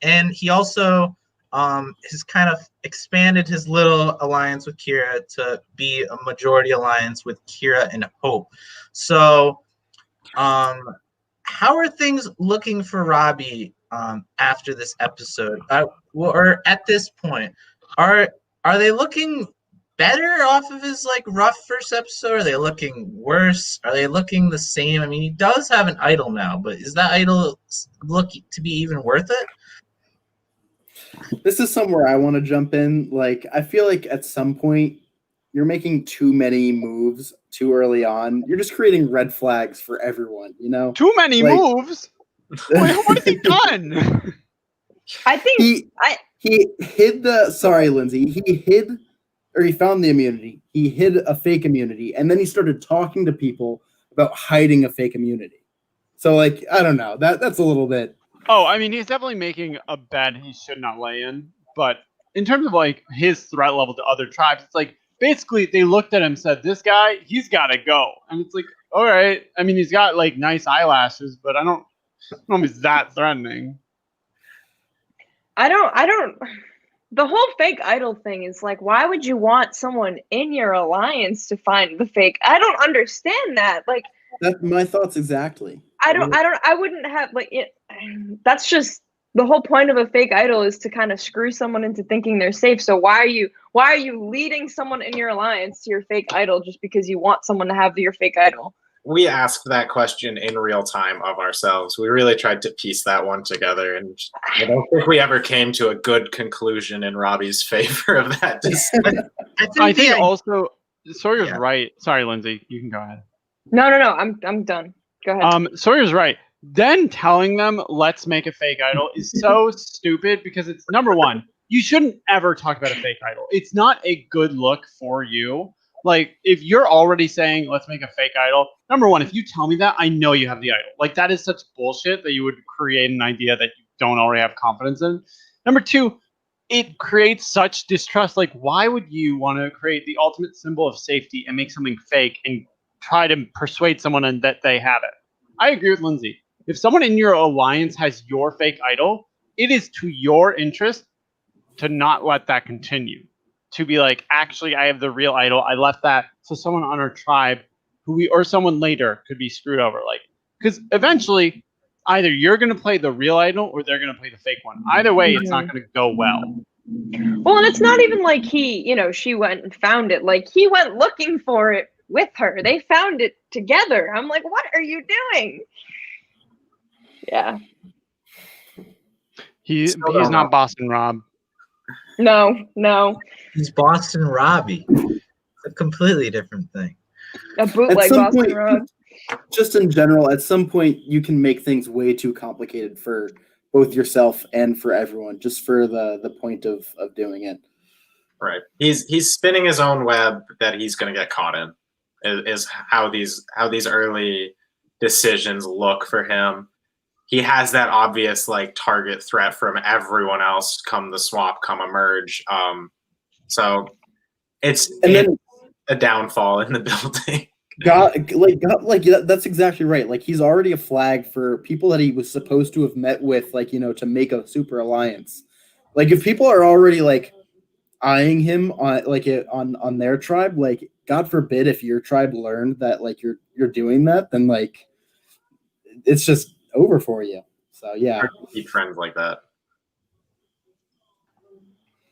and he also has kind of expanded his little alliance with Kira to be a majority alliance with Kira and Hope. So how are things looking for Robbie after this episode? Or at this point, are they looking better off of his like rough first episode? Are they looking worse? Are they looking the same? I mean, he does have an idol now, but is that idol look to be even worth it? this is somewhere I want to jump in. Like, I feel like at some point you're making too many moves too early on. You're just creating red flags for everyone, you know? Too many Like- moves? Wait, what has he done? I think He hid the sorry, Lindsay. He found the immunity. He hid a fake immunity, and then he started talking to people about hiding a fake immunity. So, like, I don't know. That's a little bit. Oh, I mean, he's definitely making a bet he should not lay in. But in terms of like his threat level to other tribes, it's like basically they looked at him and said, "This guy, he's got to go." And it's like, all right. I mean, he's got like nice eyelashes, but I don't know if he's that threatening. I don't. The whole fake idol thing is like, why would you want someone in your alliance to find the fake? I don't understand that. Like, That's my thoughts exactly. I wouldn't have like it. That's just the whole point of a fake idol is to kind of screw someone into thinking they're safe. So why are you leading someone in your alliance to your fake idol just because you want someone to have your fake idol? We asked that question in real time of ourselves. We really tried to piece that one together, and I don't think we ever came to a good conclusion in Robbie's favor of that decision. I think also Sawyer's Yeah. right. Sorry, Lindsay, you can go ahead. No. I'm done. Go ahead. Sawyer's right. Then telling them let's make a fake idol is so stupid because it's number one, you shouldn't ever talk about a fake idol. It's not a good look for you. Like, if you're already saying, let's make a fake idol, number one, if you tell me that, I know you have the idol. Like, that is such bullshit that you would create an idea that you don't already have confidence in. Number two, it creates such distrust. Like, why would you want to create the ultimate symbol of safety and make something fake and try to persuade someone that they have it? I agree with Lindsay. If someone in your alliance has your fake idol, it is to your interest to not let that continue. To be like, actually, I have the real idol. I left that so someone on our tribe, or someone later could be screwed over. Like, because eventually, either you're going to play the real idol or they're going to play the fake one. Either way, it's not going to go well. Well, and it's not even like she went and found it. Like, he went looking for it with her. They found it together. I'm like, what are you doing? Yeah. He's not Boston Rob. No. He's Boston Robbie. It's a completely different thing. A bootleg Boston Rob. Just in general, at some point, you can make things way too complicated for both yourself and for everyone, just for the point of doing it. Right. He's spinning his own web that he's going to get caught in. Is how these early decisions look for him. He has that obvious like target threat from everyone else come the swap, come a merge. So it's a downfall in the building. That's exactly right. Like, he's already a flag for people that he was supposed to have met with, like, to make a super alliance. Like, if people are already like eyeing him on their tribe, like, God forbid if your tribe learned that like you're doing that, then like it's just over for you. So yeah, Hard to keep friends like that.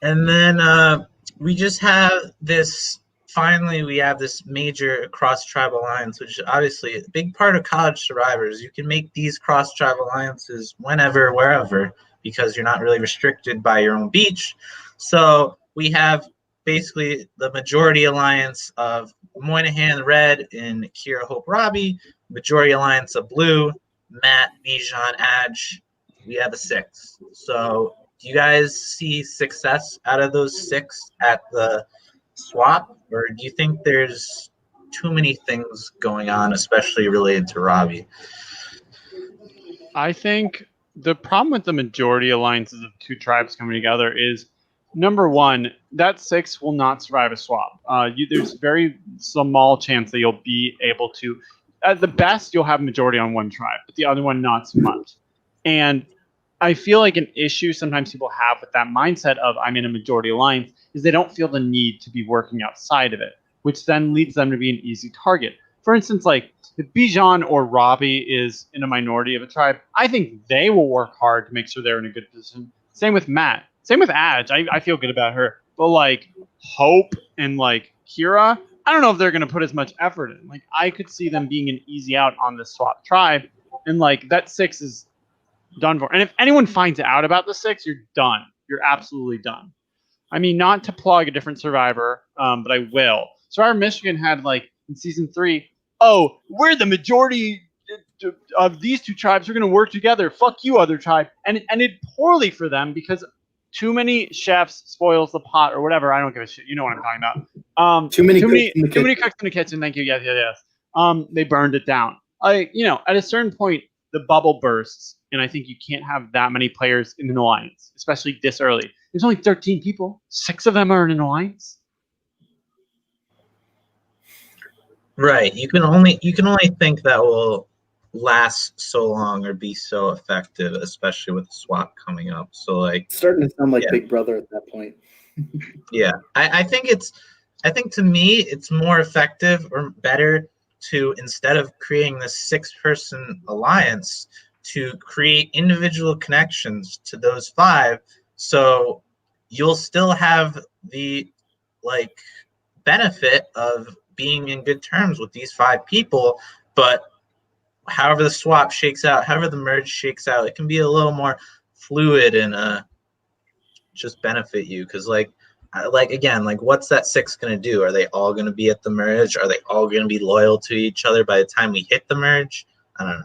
And then we just have this. Finally, we have this major cross-tribe alliance, which is obviously a big part of college survivors. You can make these cross-tribe alliances whenever, wherever, because you're not really restricted by your own beach. So we have basically the majority alliance of Moynihan Red and Kira Hope Robbie, majority alliance of Blue, Matt, Bijan, Adj. We have a 6. So do you guys see success out of those 6 at the swap, or do you think there's too many things going on, especially related to Robbie? I think the problem with the majority alliances of 2 tribes coming together is, number one, that 6 will not survive a swap. There's very small chance that you'll be able to. At the best, you'll have majority on one tribe, but the other one not so much. And I feel like an issue sometimes people have with that mindset of I'm in a majority alliance is they don't feel the need to be working outside of it, which then leads them to be an easy target. For instance, like if Bijan or Robbie is in a minority of a tribe, I think they will work hard to make sure they're in a good position. Same with Matt. Same with Adj. I feel good about her. But like Hope and like Kira, I don't know if they're going to put as much effort in. Like, I could see them being an easy out on the swap tribe, and like that 6 is done for. And if anyone finds out about the 6, you're done. You're absolutely done. I mean, not to plug a different Survivor, but I will. Survivor Michigan had like in season 3, oh, we're the majority of these 2 tribes. We're going to work together. Fuck you, other tribe. And it ended poorly for them because too many chefs spoils the pot or whatever. I don't give a shit. You know what I'm talking about. Too many cooks in the kitchen. Thank you. Yes. They burned it down. At a certain point, the bubble bursts, and I think you can't have that many players in an alliance, especially this early. There's only 13 people. 6 of them are in an alliance. Right. You can only think that will last so long or be so effective, especially with the swap coming up. So like it's starting to sound like Big Brother at that point. Yeah. I think to me it's more effective or better to, instead of creating this 6-person alliance, to create individual connections to those 5, so you'll still have the like benefit of being in good terms with these 5 people, but however the swap shakes out, however the merge shakes out, it can be a little more fluid and just benefit you. Because again, what's that 6 going to do? Are they all going to be at the merge? Are they all going to be loyal to each other by the time we hit the merge? I don't know.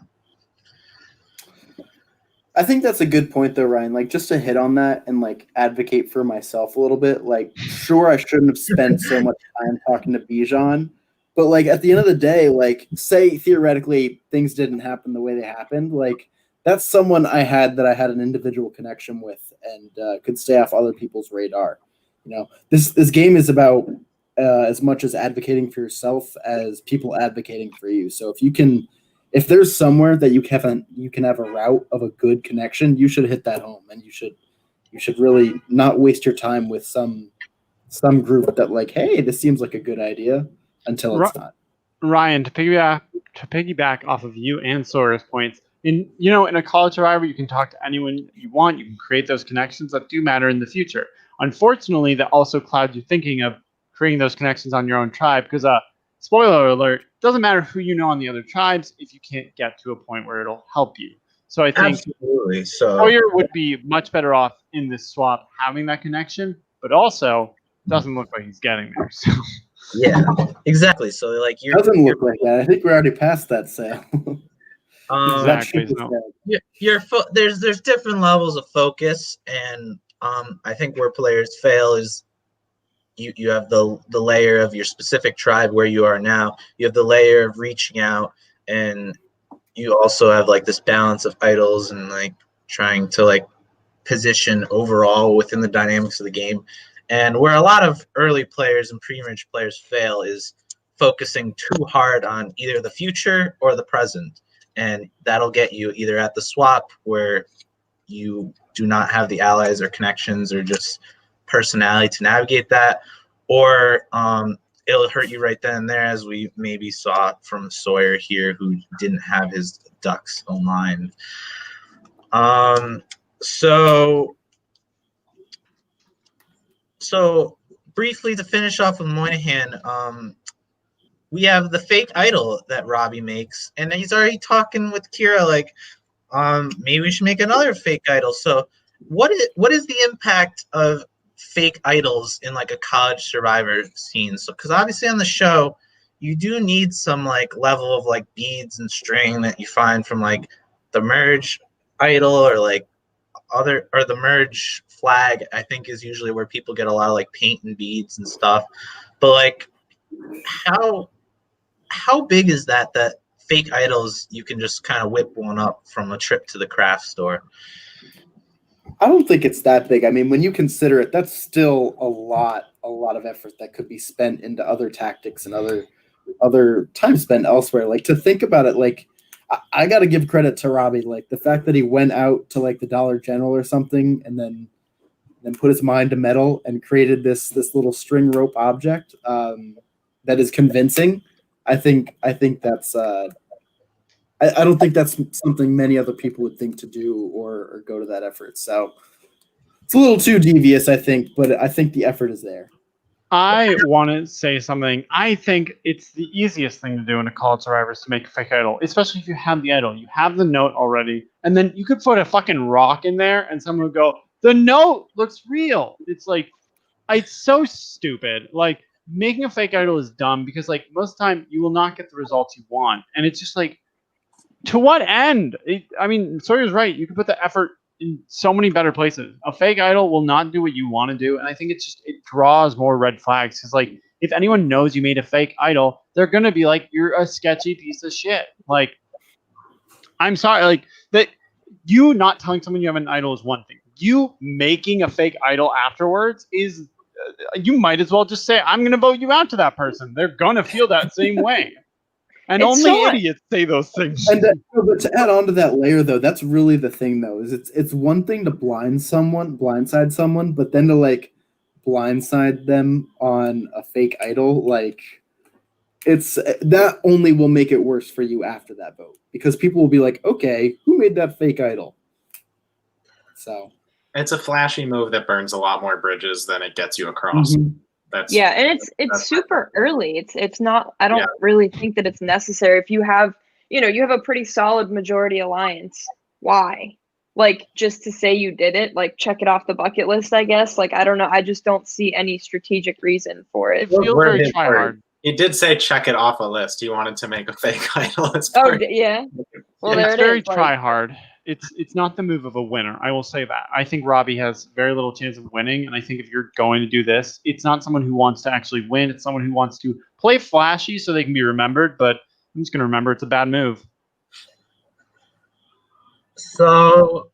I think that's a good point, though, Ryan. Like, just to hit on that and like advocate for myself a little bit. Like, sure, I shouldn't have spent so much time talking to Bijan, but like at the end of the day, like, say theoretically things didn't happen the way they happened. Like, that's someone I had an individual connection with and could stay off other people's radar. You know, this game is about as much as advocating for yourself as people advocating for you. So if there's somewhere that you can have a route of a good connection, you should hit that home, and you should really not waste your time with some group that like, hey, this seems like a good idea until it's not. Ryan, to piggyback off of you and Sawyer's points, in a college survivor, you can talk to anyone you want. You can create those connections that do matter in the future. Unfortunately, that also clouds you thinking of creating those connections on your own tribe, because spoiler alert, doesn't matter who you know on the other tribes if you can't get to a point where it'll help you. So I think absolutely. So Sawyer would be much better off in this swap having that connection, but also doesn't look like he's getting there. So. Yeah, exactly. So like doesn't look like that. I think we're already past that sale. Exactly. There's different levels of focus, and I think where players fail is you have the layer of your specific tribe where you are now. You have the layer of reaching out, and you also have like this balance of idols and like trying to like position overall within the dynamics of the game. And where a lot of early players and pre-merge players fail is focusing too hard on either the future or the present. And that'll get you either at the swap where you do not have the allies or connections or just personality to navigate that, or it'll hurt you right then and there, as we maybe saw from Sawyer here, who didn't have his ducks aligned. So briefly to finish off with Moynihan, we have the fake idol that Robbie makes, and he's already talking with Kira like, maybe we should make another fake idol. So what is the impact of fake idols in like a college survivor scene? So because obviously on the show you do need some like level of like beads and string that you find from like the merge idol or like the merge flag, I think, is usually where people get a lot of like paint and beads and stuff. But like how big is that fake idols you can just kind of whip one up from a trip to the craft store? I don't think it's that big. I mean, when you consider it, that's still a lot of effort that could be spent into other tactics and other time spent elsewhere. Like, to think about it, like, I got to give credit to Robbie. Like, the fact that he went out to like the Dollar General or something and then put his mind to metal and created this little string rope object that is convincing. I think that's I don't think that's something many other people would think to do or go to that effort. So it's a little too devious, I think, but I think the effort is there. I want to say something. I think it's the easiest thing to do in a college survivor is to make a fake idol, especially if you have the idol. You have the note already, and then you could put a fucking rock in there, and someone would go, the note looks real. It's like, it's so stupid. Like, making a fake idol is dumb because, like, most of the time you will not get the results you want, and it's just like, to what end? I mean, Sawyer's right. You can put the effort in so many better places. A fake idol will not do what you want to do, and I think it draws more red flags. Because like, if anyone knows you made a fake idol, they're gonna be like, you're a sketchy piece of shit. Like, I'm sorry, like, that you not telling someone you have an idol is one thing. You making a fake idol afterwards is, you might as well just say, I'm gonna vote you out to that person. They're gonna feel that same way. And It's only so idiots say those things. And but to add on to that layer, though, that's really the thing, though, is it's one thing to blindside someone, but then to like blindside them on a fake idol, like, it's that only will make it worse for you after that vote, because people will be like, okay, who made that fake idol? So it's a flashy move that burns a lot more bridges than it gets you across. Mhm. Yeah, and it's super early. It's not. I don't really think that it's necessary. If you have, you have a pretty solid majority alliance. Why? Like, just to say you did it, like, check it off the bucket list, I guess. Like, I don't know. I just don't see any strategic reason for it. It feels very try hard. He did say check it off a list. He wanted to make a fake idol. Oh, yeah. Well, there it's it very is. try hard. It's not the move of a winner. I will say that. I think Robbie has very little chance of winning, and I think if you're going to do this, it's not someone who wants to actually win. It's someone who wants to play flashy so they can be remembered. But I'm just going to remember it's a bad move. So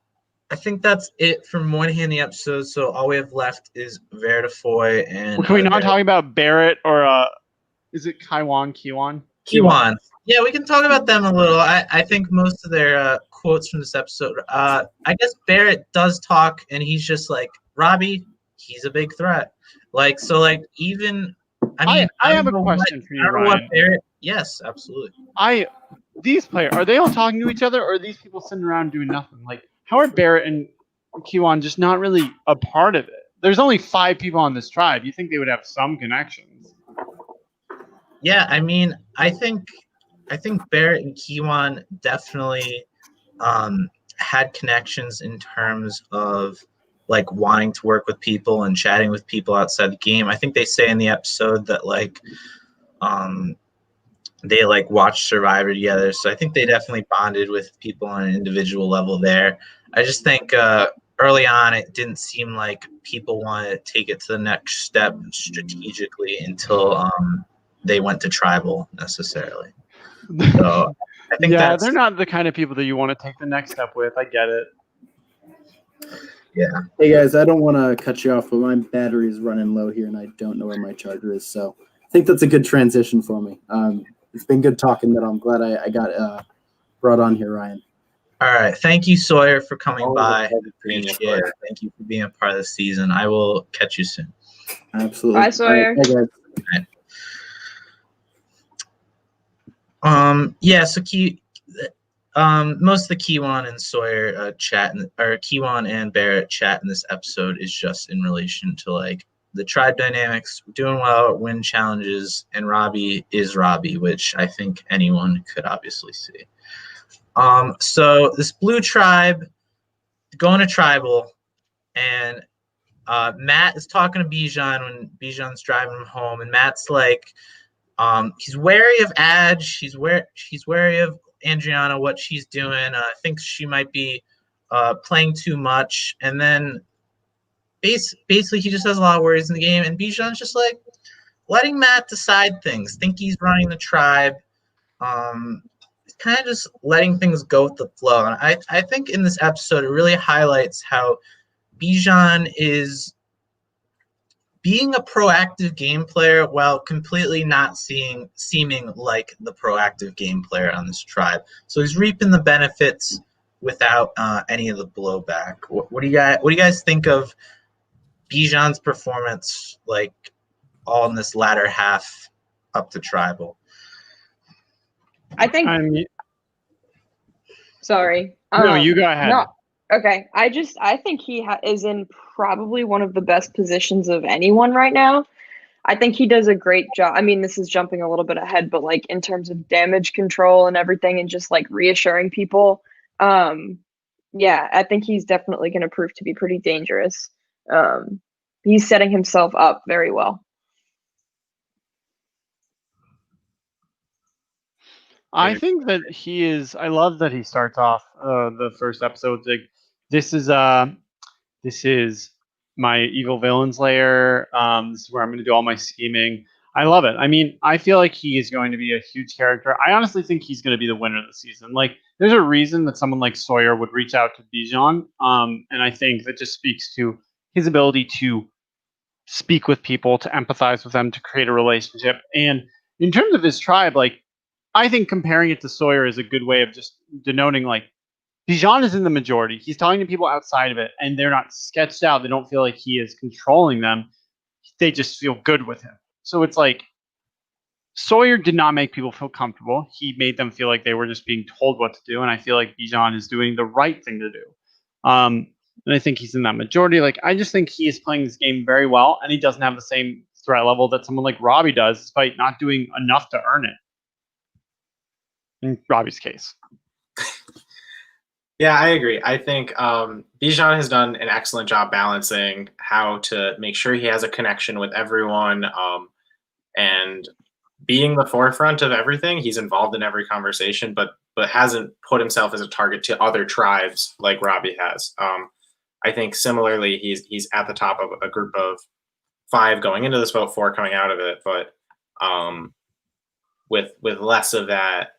I think that's it from one hand the episode. So all we have left is Vertifoy and. Well, can we not talk about Barrett or is it Kiwan? Kiwan. Yeah, we can talk about them a little. I think most of their quotes from this episode. I guess Barrett does talk, and he's just like, Robbie, he's a big threat. Like, so, like, even. I have a question for you, Ryan. Barrett, yes, absolutely. These players, are they all talking to each other, or are these people sitting around doing nothing? Like, how are Barrett and Kiwan just not really a part of it? There's only 5 people on this tribe. You think they would have some connections? Yeah, I mean, I think Barrett and Kiwan definitely had connections in terms of like wanting to work with people and chatting with people outside the game. I think they say in the episode that like they like watched Survivor together, so I think they definitely bonded with people on an individual level there. I just think early on it didn't seem like people wanted to take it to the next step strategically until they went to tribal necessarily. So I think they're not the kind of people that you want to take the next step with. I get it. Yeah. Hey guys, I don't want to cut you off, but my battery is running low here, and I don't know where my charger is. So I think that's a good transition for me. It's been good talking, but I'm glad I got brought on here, Ryan. All right. Thank you, Sawyer, for coming by. Appreciate it. Thank you for being a part of the season. I will catch you soon. Absolutely. Bye, Sawyer. Right, hey guys. Yeah, so most of the Kiwan and Sawyer chat, or Kiwan and Barrett chat in this episode is just in relation to like the tribe dynamics, doing well, win challenges, and Robbie is Robbie, which I think anyone could obviously see. So this blue tribe going to tribal, and Matt is talking to Bijan when Bijan's driving him home, and Matt's like, he's wary of Adge. He's wary of Andriana, what she's doing. Thinks she might be playing too much. And then basically he just has a lot of worries in the game. And Bijan's just like letting Matt decide things. Think he's running the tribe. Kind of just letting things go with the flow. And I think in this episode it really highlights how Bijan is being a proactive game player while completely not seeming like the proactive game player on this tribe. So he's reaping the benefits without any of the blowback. What do you guys think of Bijan's performance, like all in this latter half up to tribal? I think. Sorry. No, you go ahead. No. Okay. I think he is in probably one of the best positions of anyone right now. I think he does a great job. I mean, this is jumping a little bit ahead, but like in terms of damage control and everything and just like reassuring people. Yeah, I think he's definitely going to prove to be pretty dangerous. He's setting himself up very well. I think that he is. I love that he starts off the first episode like, this is my evil villains lair. This is where I'm going to do all my scheming. I love it. I mean, I feel like he is going to be a huge character. I honestly think he's going to be the winner of the season. Like, there's a reason that someone like Sawyer would reach out to Bijan, and I think that just speaks to his ability to speak with people, to empathize with them, to create a relationship. And in terms of his tribe, like, I think comparing it to Sawyer is a good way of just denoting, like, Bijan is in the majority. He's talking to people outside of it, and they're not sketched out. They don't feel like he is controlling them. They just feel good with him. So it's like Sawyer did not make people feel comfortable. He made them feel like they were just being told what to do, and I feel like Bijan is doing the right thing to do. And I think he's in that majority. Like, I just think he is playing this game very well, and he doesn't have the same threat level that someone like Robbie does, despite not doing enough to earn it. In Robbie's case. Yeah, I agree. I think Bijan has done an excellent job balancing how to make sure he has a connection with everyone and being the forefront of everything. He's involved in every conversation, but but hasn't put himself as a target to other tribes like Robbie has. I think similarly, he's at the top of a group of 5 going into this vote, 4 coming out of it, but with less of that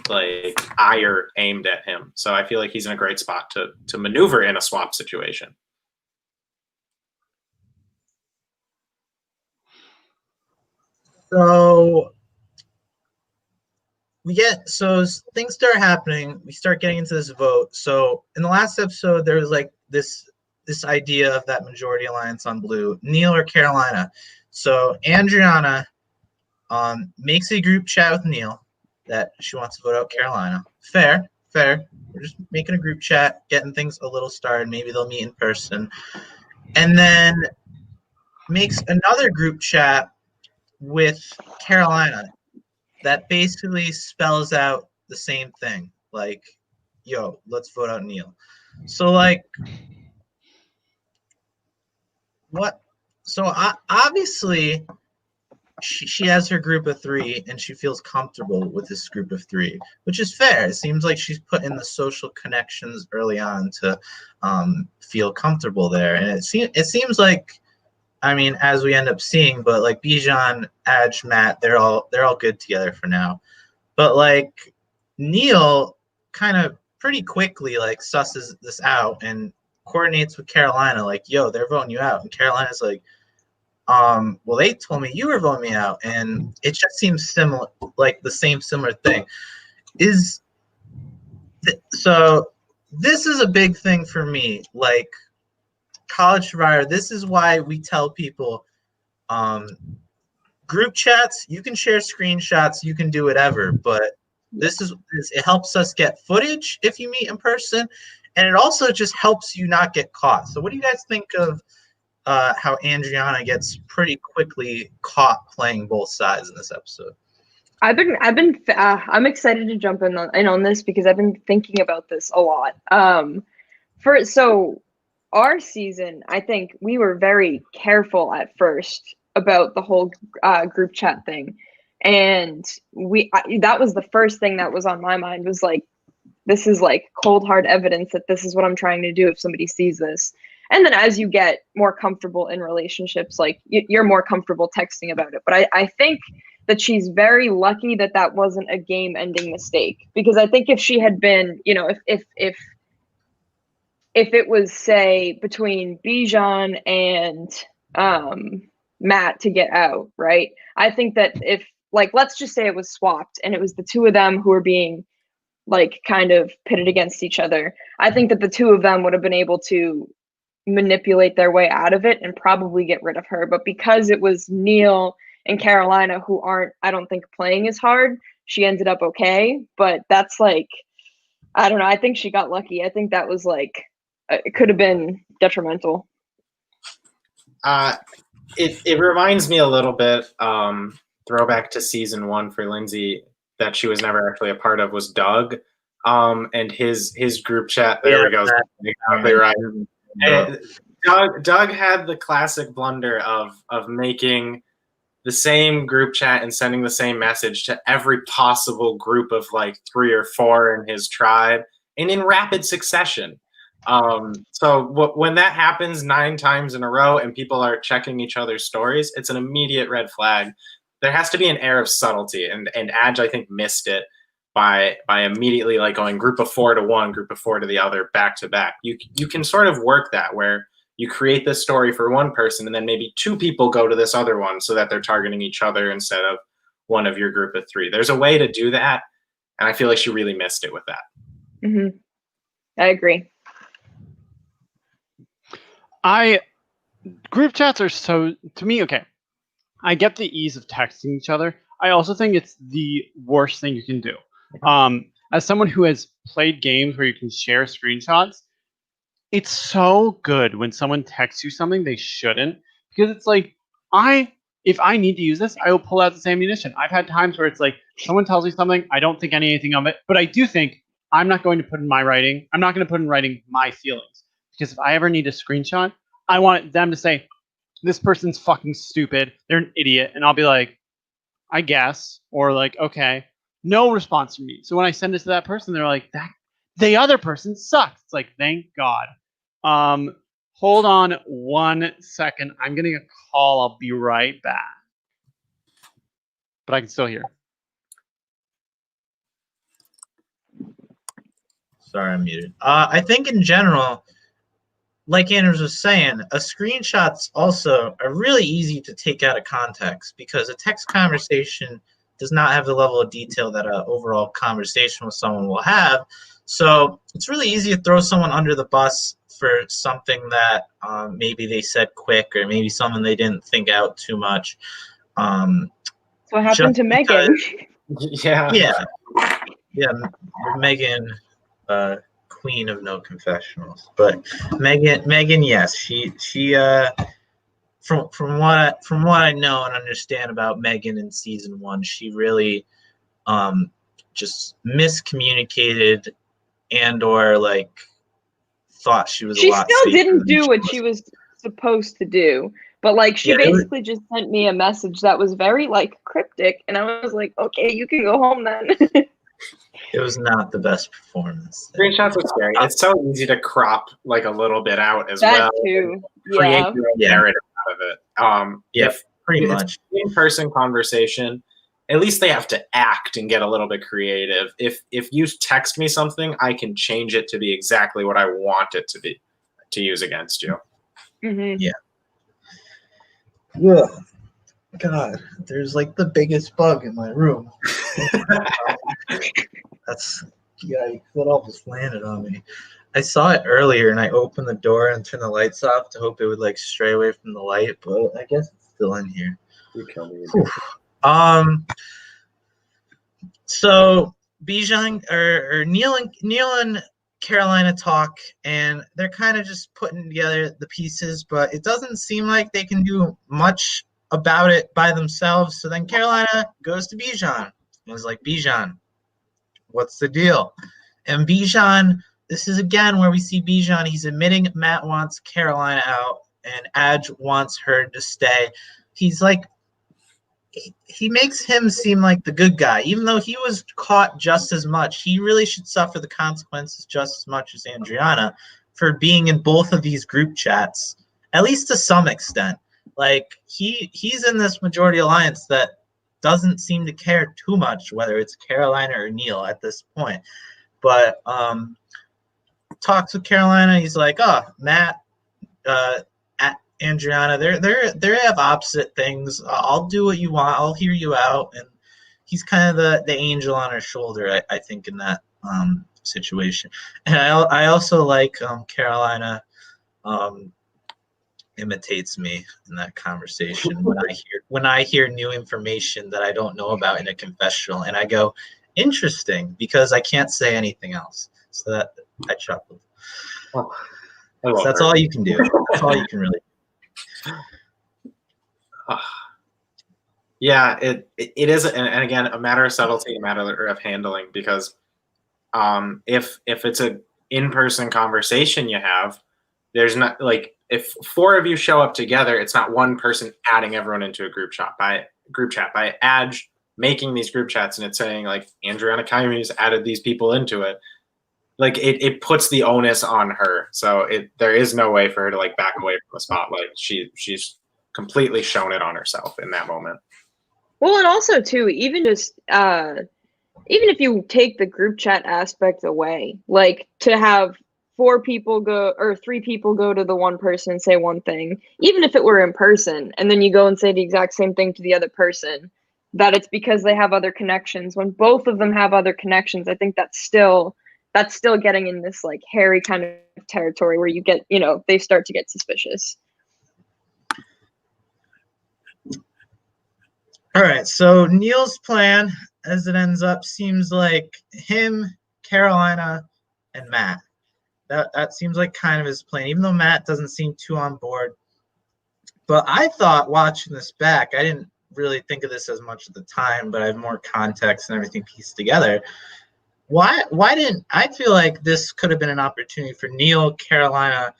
like ire aimed at him. So I feel like he's in a great spot to maneuver in a swap situation. So things start happening. We start getting into this vote. So in the last episode, there was like this idea of that majority alliance on blue, Neil or Carolina. So Andriana makes a group chat with Neil that she wants to vote out Carolina. Fair. We're just making a group chat, getting things a little started. Maybe they'll meet in person. And then makes another group chat with Carolina that basically spells out the same thing. Like, yo, let's vote out Neil. So, like, what? So, obviously, she has her group of 3, and she feels comfortable with this group of 3, which is fair. It seems like she's put in the social connections early on to feel comfortable there. And it seems like, I mean, as we end up seeing, but like Bijan, Adj, Matt, they're all good together for now. But like Neil kind of pretty quickly like susses this out and coordinates with Carolina, like, yo, they're voting you out. And Carolina's like, well, they told me you were voting me out. And it just seems similar, like the similar thing. So this is a big thing for me. Like, College Survivor, this is why we tell people group chats, you can share screenshots, you can do whatever, but it helps us get footage if you meet in person, and it also just helps you not get caught. So what do you guys think of how Andriana gets pretty quickly caught playing both sides in this episode? I'm excited to jump in on this because I've been thinking about this a lot. So our season, I think we were very careful at first about the whole group chat thing, and that was the first thing that was on my mind, was like, this is like cold hard evidence that this is what I'm trying to do if somebody sees this. And then as you get more comfortable in relationships, like you're more comfortable texting about it. But I think that she's very lucky that that wasn't a game-ending mistake, because I think if she had been, you know, if it was, say, between Bijan and Matt to get out, right? I think that if, like, let's just say it was swapped and it was the two of them who were being, like, kind of pitted against each other, I think that the two of them would have been able to manipulate their way out of it and probably get rid of her. But because it was Neil and Carolina who aren't, I don't think, playing as hard, she ended up okay. But that's like, I don't know. I think she got lucky. I think that was like, it could have been detrimental. It reminds me a little bit, throwback to season 1 for Lindsay, that she was never actually a part of, was Doug, and his group chat. There we go. Exactly right. And Doug had the classic blunder of making the same group chat and sending the same message to every possible group of like 3 or 4 in his tribe, and in rapid succession. So when that happens 9 times in a row and people are checking each other's stories, it's an immediate red flag. There has to be an air of subtlety, and Adj, I think, missed it by immediately like going group of 4 to one, group of 4 to the other, back to back. You can sort of work that where you create this story for one person and then maybe 2 people go to this other one so that they're targeting each other instead of one of your group of 3. There's a way to do that, and I feel like she really missed it with that. Mm-hmm. I agree. Group chats are so, to me, okay, I get the ease of texting each other. I also think it's the worst thing you can do. As someone who has played games where you can share screenshots, it's so good when someone texts you something they shouldn't, because it's like, if I need to use this, I will pull out this ammunition. I've had times where it's like, someone tells me something, I don't think anything of it, but I do think, I'm not going to put in my writing, I'm not going to put in writing my feelings. Because if I ever need a screenshot, I want them to say, this person's fucking stupid, they're an idiot, and I'll be like, I guess, or like, okay. No response from me. So when I send it to that person, they're like, the other person sucks. It's like, thank God. Hold on 1 second. I'm getting a call. I'll be right back. But I can still hear. Sorry, I'm muted. I think in general, like Anders was saying, screenshots also are really easy to take out of context because a text conversation does not have the level of detail that an overall conversation with someone will have. So it's really easy to throw someone under the bus for something that maybe they said quick or maybe something they didn't think out too much. That's what happened to Megan. Yeah. Yeah, Megan, queen of no confessionals. But Megan, yes, she from what I know and understand about Megan in season 1, she really just miscommunicated and or like thought she was She a lot still safer didn't than do she what was. she was supposed to do. But like she basically just sent me a message that was very like cryptic, and I was like, okay, you can go home then. It was not the best performance. Screenshots are scary. It's so easy to crop like a little bit out as That well. too. Create Yeah. your own narrative out of it. If pretty it's much. an in-person conversation, at least they have to act and get a little bit creative. If you text me something, I can change it to be exactly what I want it to be to use against you. Mm-hmm. Yeah. Ugh. God, there's like the biggest bug in my room. That all just landed on me. I saw it earlier and I opened the door and turned the lights off to hope it would like stray away from the light, but I guess it's still in here. You kill me. So Bijan or Neil and Carolina talk, and they're kind of just putting together the pieces, but it doesn't seem like they can do much about it by themselves. So then Carolina goes to Bijan and is like, Bijan, what's the deal? And Bijan, this is again where we see Bijan, he's admitting Matt wants Carolina out and Adj wants her to stay. He's like, he makes him seem like the good guy, even though he was caught just as much. He really should suffer the consequences just as much as Andriana for being in both of these group chats, at least to some extent. Like he's in this majority alliance that doesn't seem to care too much whether it's Carolina or Neil at this point. But talks with Carolina, he's like, oh, Matt, Andriana, they have opposite things. I'll do what you want. I'll hear you out. And he's kind of the angel on her shoulder, I think, in that situation. And I also like Carolina imitates me in that conversation when I hear new information that I don't know about in a confessional, and I go, interesting, because I can't say anything else. So that I chuckled. Oh, so that's all you can do. That's all you can really do. Yeah, it is, and again, a matter of subtlety, a matter of handling, because if it's an in-person conversation you have, there's not like if 4 of you show up together, it's not one person adding everyone into a group chat by Adj making these group chats and it's saying like Andriana Kaimu's added these people into it. Like it puts the onus on her. So there is no way for her to like back away from the spotlight. She's completely shown it on herself in that moment. Well, and also too, even if you take the group chat aspect away, like to have 4 people go or 3 people go to the one person and say one thing, even if it were in person, and then you go and say the exact same thing to the other person, that it's because they have other connections. When both of them have other connections, I think that's still getting in this like hairy kind of territory where you get, they start to get suspicious. All right, so Neil's plan, as it ends up, seems like him, Carolina, and Matt. That seems like kind of his plan, even though Matt doesn't seem too on board. But I thought watching this back, I didn't really think of this as much at the time, but I have more context and everything pieced together. Why didn't I feel like this could have been an opportunity for Neil, Carolina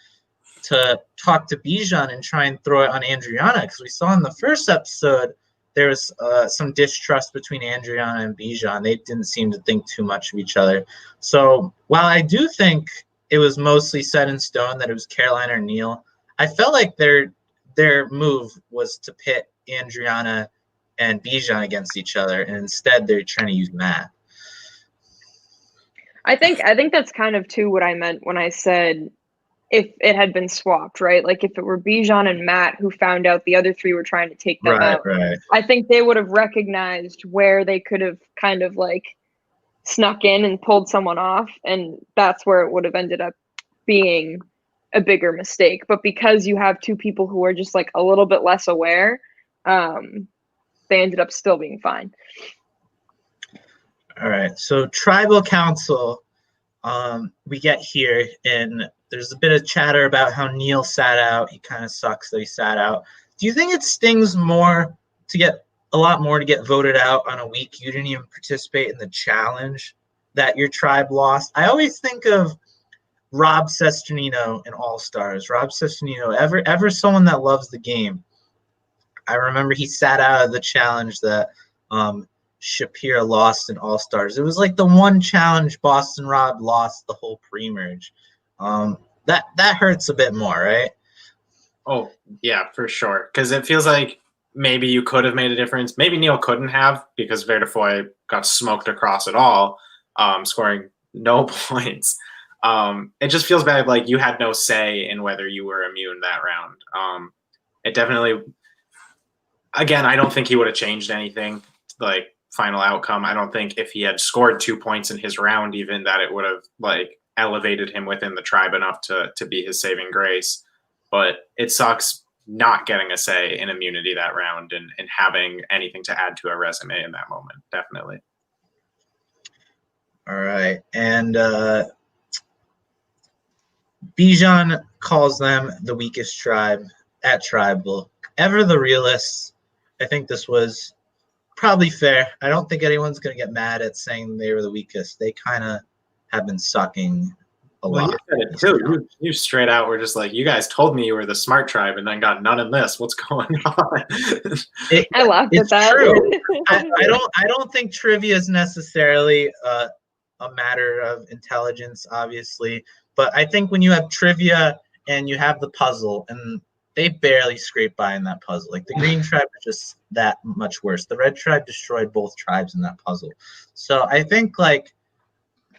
to talk to Bijan and try and throw it on Andriana? Because we saw in the first episode there was some distrust between Andriana and Bijan. They didn't seem to think too much of each other. So while I do think it was mostly set in stone that it was Caroline or Neil, I felt like their move was to pit Andriana and Bijan against each other, and instead they're trying to use Matt. I think that's kind of too what I meant when I said if it had been swapped, right? Like if it were Bijan and Matt who found out the other three were trying to take them out, Right. I think they would have recognized where they could have kind of like snuck in and pulled someone off, and that's where it would have ended up being a bigger mistake. But because you have two people who are just like a little bit less aware, they ended up still being fine. All right, so tribal council, we get here, and there's a bit of chatter about how Neil sat out. He kind of sucks that he sat out. Do you think it stings more to get a lot more to get voted out on a week you didn't even participate in the challenge that your tribe lost? I always think of Rob Sesternino in All Stars. Rob Sesternino, ever someone that loves the game. I remember he sat out of the challenge that Shapira lost in All Stars. It was like the one challenge Boston Rob lost the whole pre-merge. That hurts a bit more, right? Oh, yeah, for sure. Because it feels like maybe you could have made a difference. Maybe Neil couldn't have because Verdefoy got smoked across it all, scoring no points. It just feels bad like you had no say in whether you were immune that round. It definitely, again, I don't think he would have changed anything, like final outcome. I don't think if he had scored 2 points in his round even that it would have like elevated him within the tribe enough to be his saving grace. But it sucks not getting a say in immunity that round and having anything to add to a resume in that moment. Definitely. All right. And Bijan calls them the weakest tribe at Tribal. Ever the realists. I think this was probably fair. I don't think anyone's going to get mad at saying they were the weakest. They kind of have been sucking a lot. You said it too. You straight out were just like, you guys told me you were the smart tribe and then got none in this. What's going on? I laughed at that. True. I don't think trivia is necessarily a matter of intelligence, obviously. But I think when you have trivia and you have the puzzle, and they barely scraped by in that puzzle. Like the green tribe was just that much worse. The red tribe destroyed both tribes in that puzzle. So I think like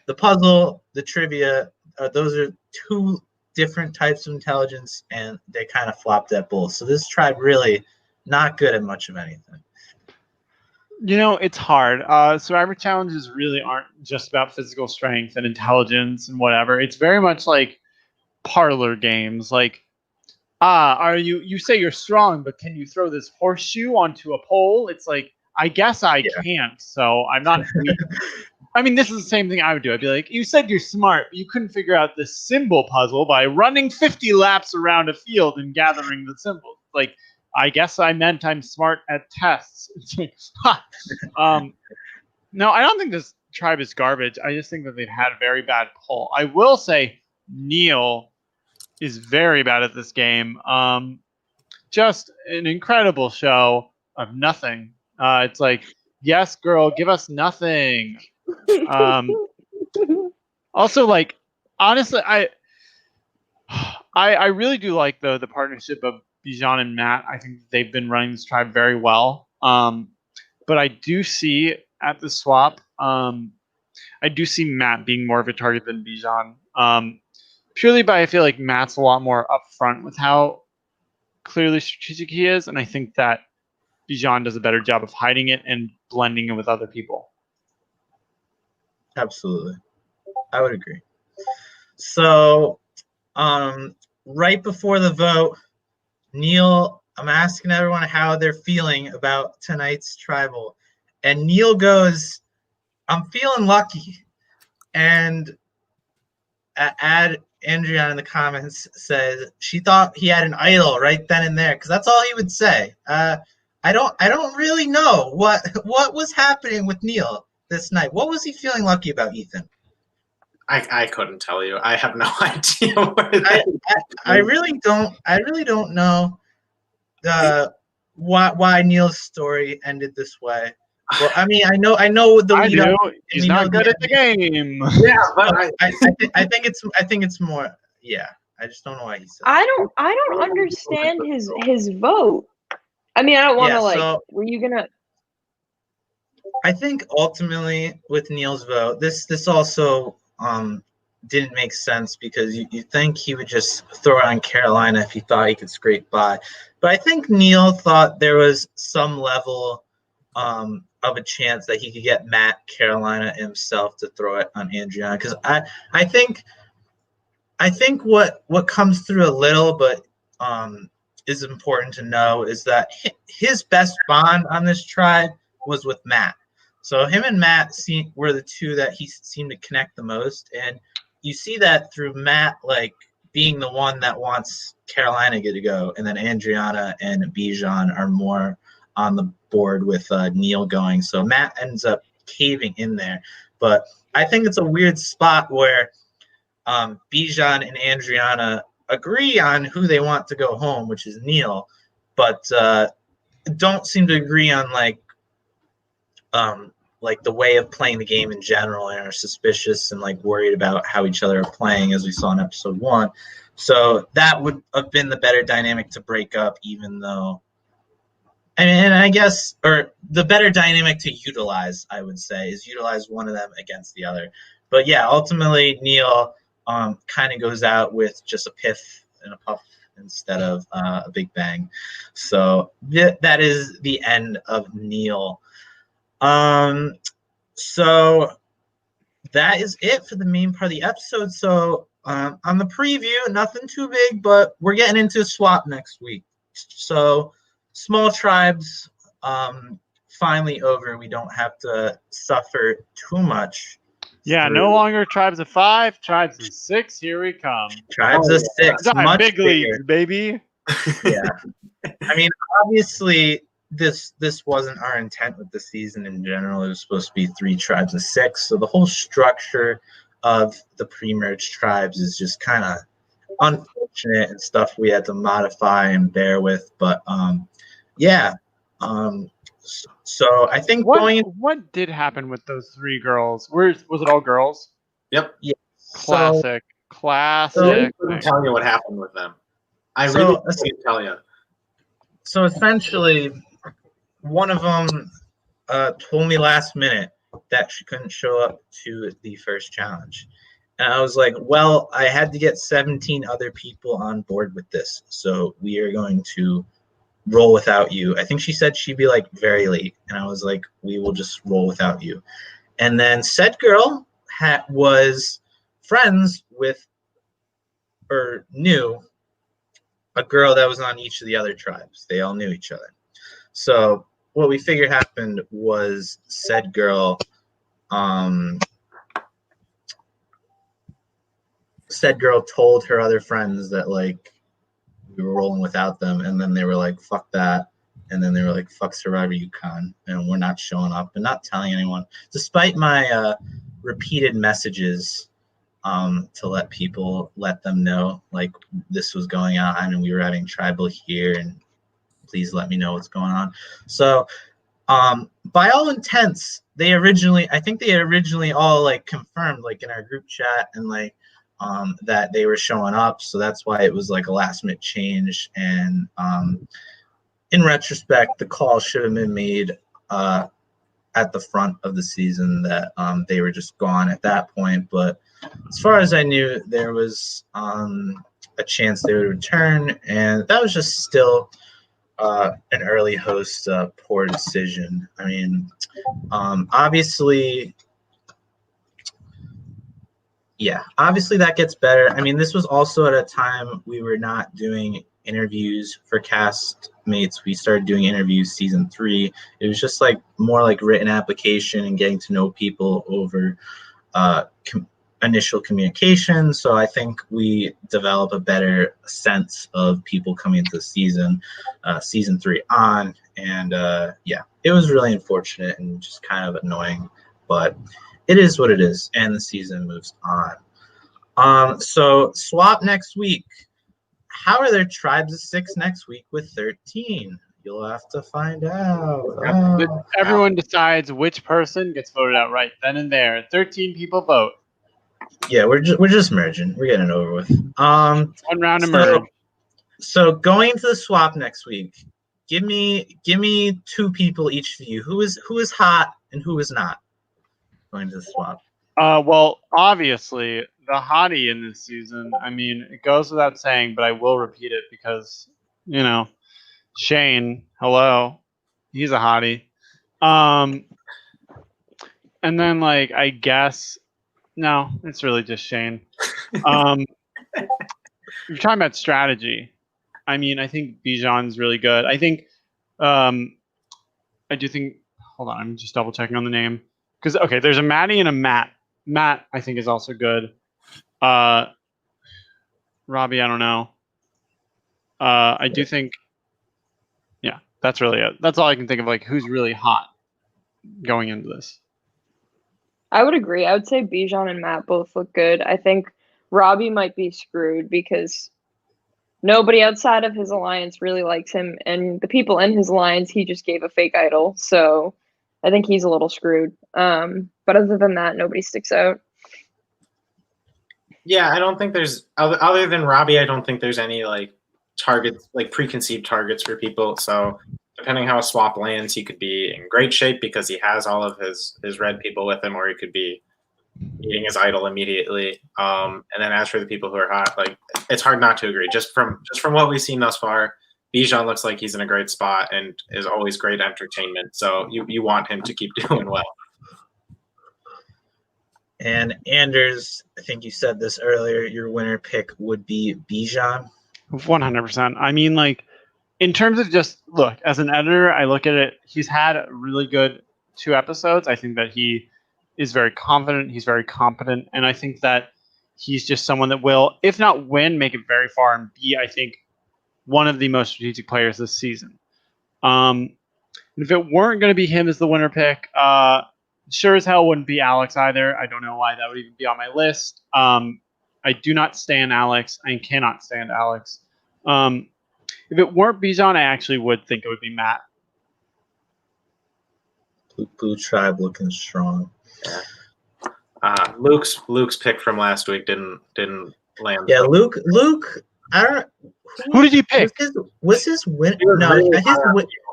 the puzzle, the trivia, those are two different types of intelligence, and they kind of flopped at both. So this tribe really not good at much of anything. You know, it's hard. Survivor challenges really aren't just about physical strength and intelligence and whatever. It's very much like parlor games. Like, you say you're strong, but can you throw this horseshoe onto a pole? It's like, I guess I can't, so I'm not weak. I mean, this is the same thing I would do. I'd be like, you said you're smart, but you couldn't figure out this symbol puzzle by running 50 laps around a field and gathering the symbols. Like, I guess I meant I'm smart at tests. It's like, no, I don't think this tribe is garbage. I just think that they've had a very bad pull. I will say Neil is very bad at this game. Just an incredible show of nothing. It's like, yes, girl, give us nothing. Also, like, honestly, I really do like the partnership of Bijan and Matt. I think they've been running this tribe very well. But I do see at the swap, I do see Matt being more of a target than Bijan. Purely by I feel like Matt's a lot more upfront with how clearly strategic he is, and I think that Bijan does a better job of hiding it and blending it with other people. Absolutely. I would agree. So, right before the vote, Neil, I'm asking everyone how they're feeling about tonight's tribal. And Neil goes, I'm feeling lucky. And Andrea in the comments says she thought he had an idol right then and there, because that's all he would say. I don't really know what was happening with Neil this night. What was he feeling lucky about, Ethan? I couldn't tell you. I have no idea. I really don't know why Neil's story ended this way. Well, I mean, I know the I lead do. up. He's we know not good the at the game. Yeah, but I think it's more. Yeah, I just don't know why he said. I don't understand his vote. I mean, I don't want to so were you gonna? I think ultimately with Neil's vote, this also didn't make sense because you think he would just throw it on Carolina if he thought he could scrape by. But I think Neil thought there was some level of a chance that he could get Matt Carolina himself to throw it on Adriana. Because I think what comes through a little but is important to know is that his best bond on this tribe was with Matt. So him and Matt were the two that he seemed to connect the most, and you see that through Matt being the one that wants Carolina to go, and then Adriana and Bijan are more on the board with Neil going. So Matt ends up caving in there, but I think it's a weird spot where Bijan and Adriana agree on who they want to go home, which is Neil, but don't seem to agree on the way of playing the game in general, and are suspicious and worried about how each other are playing, as we saw in episode 1. So that would have been the better dynamic to break up, even though, and I guess, or the better dynamic to utilize, I would say, is utilize one of them against the other. But yeah, ultimately Neil kind of goes out with just a piff and a puff instead of a big bang. So that is the end of Neil. So that is it for the main part of the episode. So on the preview, nothing too big, but we're getting into swap next week. So small tribes finally over. We don't have to suffer too much. Yeah, no longer tribes of 5, tribes of 6. Here we come. Tribes of 6, much big bigger. leagues, baby. Yeah, I mean, obviously, this wasn't our intent with the season in general. It was supposed to be 3 tribes of 6. So the whole structure of the pre-merge tribes is just kind of unfortunate and stuff we had to modify and bear with. But yeah. So I think what did happen with those 3 girls? Was it all girls? Yep. Yeah. Classic. I couldn't tell you what happened with them. I really couldn't tell you. So essentially, one of them told me last minute that she couldn't show up to the first challenge. And I was like, well, I had to get 17 other people on board with this. So we are going to roll without you. I think she said she'd be very late. And I was like, we will just roll without you. And then said girl was friends with, or knew, a girl that was on each of the other tribes. They all knew each other. So what we figured happened was said girl told her other friends that we were rolling without them, and then they were like, fuck that. And then they were like, fuck Survivor UConn, and we're not showing up and not telling anyone, despite my repeated messages to let them know this was going on and we were having tribal here and please let me know what's going on. So by all intents, I think they originally all confirmed in our group chat and that they were showing up. So that's why it was a last minute change. And in retrospect, the call should have been made at the front of the season that they were just gone at that point. But as far as I knew, there was a chance they would return, and that was just still an early host poor decision. I mean, obviously that gets better. I mean, this was also at a time we were not doing interviews for castmates. We started doing interviews season 3. It was just more written application and getting to know people over initial communication. So I think we develop a better sense of people coming into the season 3 on. And it was really unfortunate and just kind of annoying, but it is what it is, and the season moves on. So swap next week. How are there tribes of 6 next week with 13? You'll have to find out. Oh. Everyone decides which person gets voted out right then and there. 13 people vote. Yeah, we're just merging. We're getting it over with. One round of merge. So going to the swap next week, give me 2 people each of you. Who is hot and who is not going to the swap? Well, obviously, the hottie in this season, I mean, it goes without saying, but I will repeat it because, you know, Shane, hello, he's a hottie. And then, like, I guess, no, it's really just Shane. You're talking about strategy. I mean, I think Bijan's really good. I think, I do think, hold on, I'm just double checking on the name. Because, okay, there's a Maddie and a Matt. Matt, I think, is also good. Robbie, I don't know. I do think, yeah, that's really it. That's all I can think of, like, who's really hot going into this. I would agree. I would say Bijan and Matt both look good. I think Robbie might be screwed because nobody outside of his alliance really likes him, and the people in his alliance, he just gave a fake idol. So I think he's a little screwed. But other than that, nobody sticks out. Yeah, I don't think there's other than Robbie. I don't think there's any like targets, like preconceived targets for people. So depending how a swap lands, he could be in great shape because he has all of his red people with him, or he could be eating his idol immediately. And then as for the people who are hot, like it's hard not to agree. Just from what we've seen thus far, Bijan looks like he's in a great spot and is always great entertainment. So you want him to keep doing well. And Anders, I think you said this earlier, your winner pick would be Bijan. 100%. I mean, like, in terms of just, look, as an editor, I look at it, he's had a really good 2 episodes. I think that he is very confident, he's very competent, and I think that he's just someone that will, if not win, make it very far and be, I think, one of the most strategic players this season. If it weren't going to be him as the winner pick, sure as hell wouldn't be Alex either. I don't know why that would even be on my list. I do not stand Alex. I cannot stand Alex. If it weren't Bijan, I actually would think it would be Matt. Blue Tribe looking strong. Yeah. Luke's pick from last week didn't land. Yeah, Luke. I don't. Who did you pick? Was his win?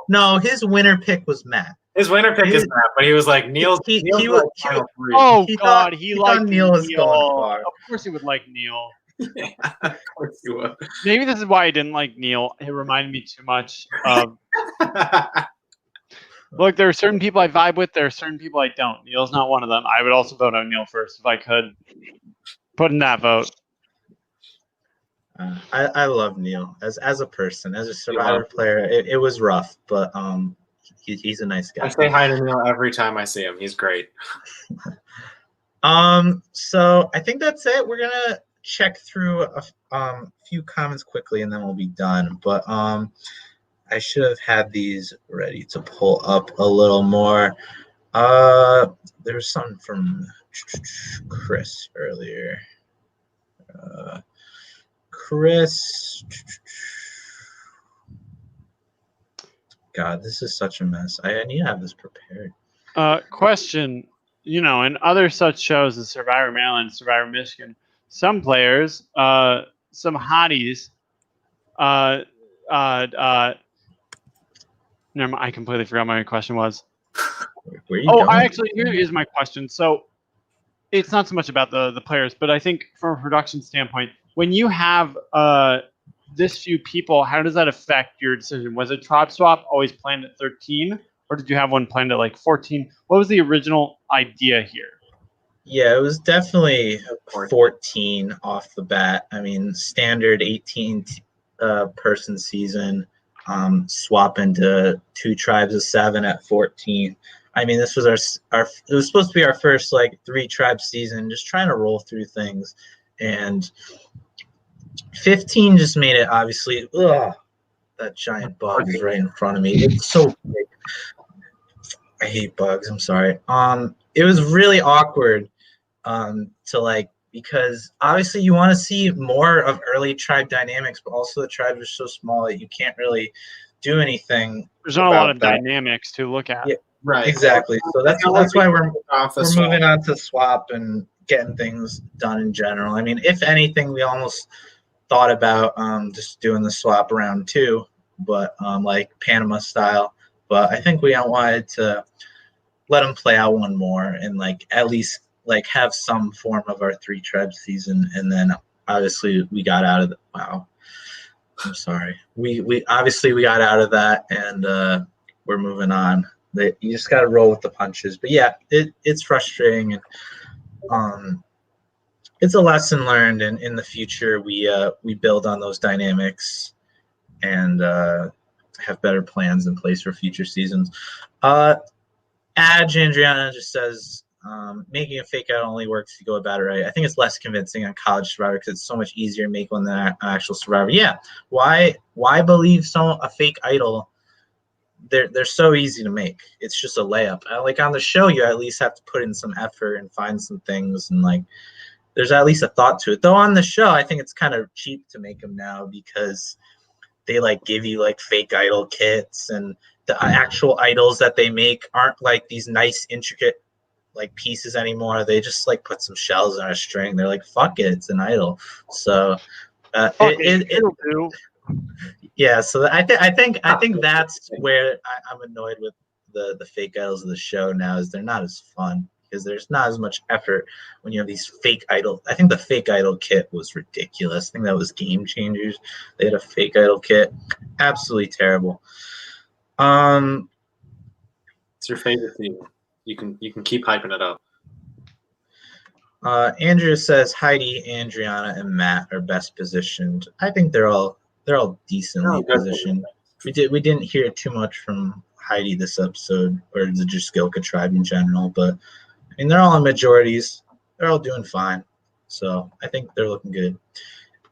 No, his winner pick was Matt. His winner pick is Matt, but he was like Neil's. He liked Neil was going far. Of course, he would like Neil. Yeah, of course he would. Maybe this is why I didn't like Neil. It reminded me too much of. Look, there are certain people I vibe with. There are certain people I don't. Neil's not one of them. I would also vote on Neil first if I could. Put in that vote. I love Neil as a person, as a Survivor player. It was rough, but he's a nice guy. I say hi to Neil every time I see him. He's great. So I think that's it. We're gonna check through a few comments quickly, and then we'll be done. But I should have had these ready to pull up a little more. There was something from Chris earlier. Chris, God, this is such a mess. I need to have this prepared. Question, in other such shows as Survivor Maryland, Survivor Michigan, some players, some hotties, never mind, I completely forgot what my question was. Where are you going? Here is my question. So it's not so much about the players, but I think from a production standpoint, when you have this few people, how does that affect your decision? Was a tribe swap always planned at 13, or did you have one planned at like 14? What was the original idea here? Yeah, it was definitely 14 off the bat. I mean, standard 18 person season, swap into 2 tribes of 7 at 14. I mean, this was our it was supposed to be our first like 3 tribe season, just trying to roll through things, and 15 just made it obviously. Ugh, that giant bug is right in front of me. It's so big. I hate bugs. I'm sorry. It was really awkward to like because obviously you want to see more of early tribe dynamics, but also the tribes are so small that you can't really do anything. There's not a lot of that. dynamics to look at. Yeah, Right. exactly. So that's why we're swap. moving on to swap and getting things done in general. I mean, if anything, we almost thought about just doing the swap round 2, but like Panama style. But I think we wanted to let them play out one more and like at least like have some form of our 3 tribe season. And then obviously we got out of I'm sorry. We obviously we got out of that, and we're moving on. You just got to roll with the punches. But yeah, it's frustrating, and it's a lesson learned. And in the future, we build on those dynamics and have better plans in place for future seasons. Andriana just says making a fake out only works if you go about it right. I think it's less convincing on College Survivor because it's so much easier to make one than an actual Survivor. Yeah, why believe a fake idol? They're so easy to make. It's just a layup. Like on the show, you at least have to put in some effort and find some things, and like there's at least a thought to it. Though on the show, I think it's kind of cheap to make them now because they like give you like fake idol kits, and the actual idols that they make aren't like these nice intricate like pieces anymore. They just like put some shells on a string. They're like, fuck it, it's an idol. So it'll do. Yeah, so I think that's where I'm annoyed with the fake idols of the show now, is they're not as fun because there's not as much effort when you have these fake idols. I think the fake idol kit was ridiculous. I think that was Game Changers. They had a fake idol kit. Absolutely terrible. It's your favorite theme. You can keep hyping it up. Andrea says Heidi, Andriana, and Matt are best positioned. I think they're all decently positioned. We didn't hear too much from Heidi this episode, or the Jaskilka tribe in general, but I mean they're all in majorities. They're all doing fine. So I think they're looking good.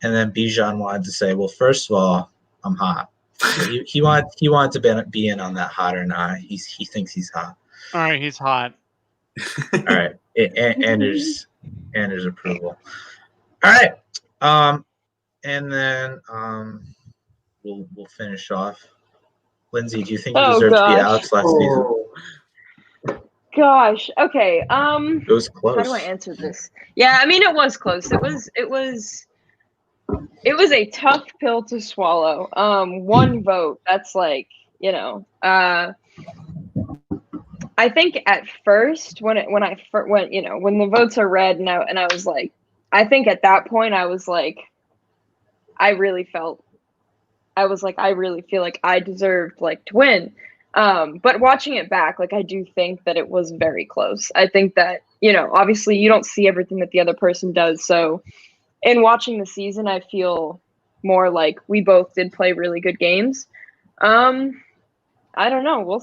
And then Bijan wanted to say, well, first of all, I'm hot. So he wanted to be in on that hot or not. He thinks he's hot. All right, he's hot. All right. Anders approval. All right. And then we'll finish off. Lindsay, do you think you deserve to be Alex last season? Gosh. Okay. It was close. How do I answer this? Yeah, I mean it was close. It was a tough pill to swallow. One vote. That's like, I think at first when the votes are read and I was like, I think at that point I was like, I really feel like I deserved like to win. But watching it back, like I do think that it was very close. I think that, obviously you don't see everything that the other person does. So in watching the season, I feel more like we both did play really good games. I don't know.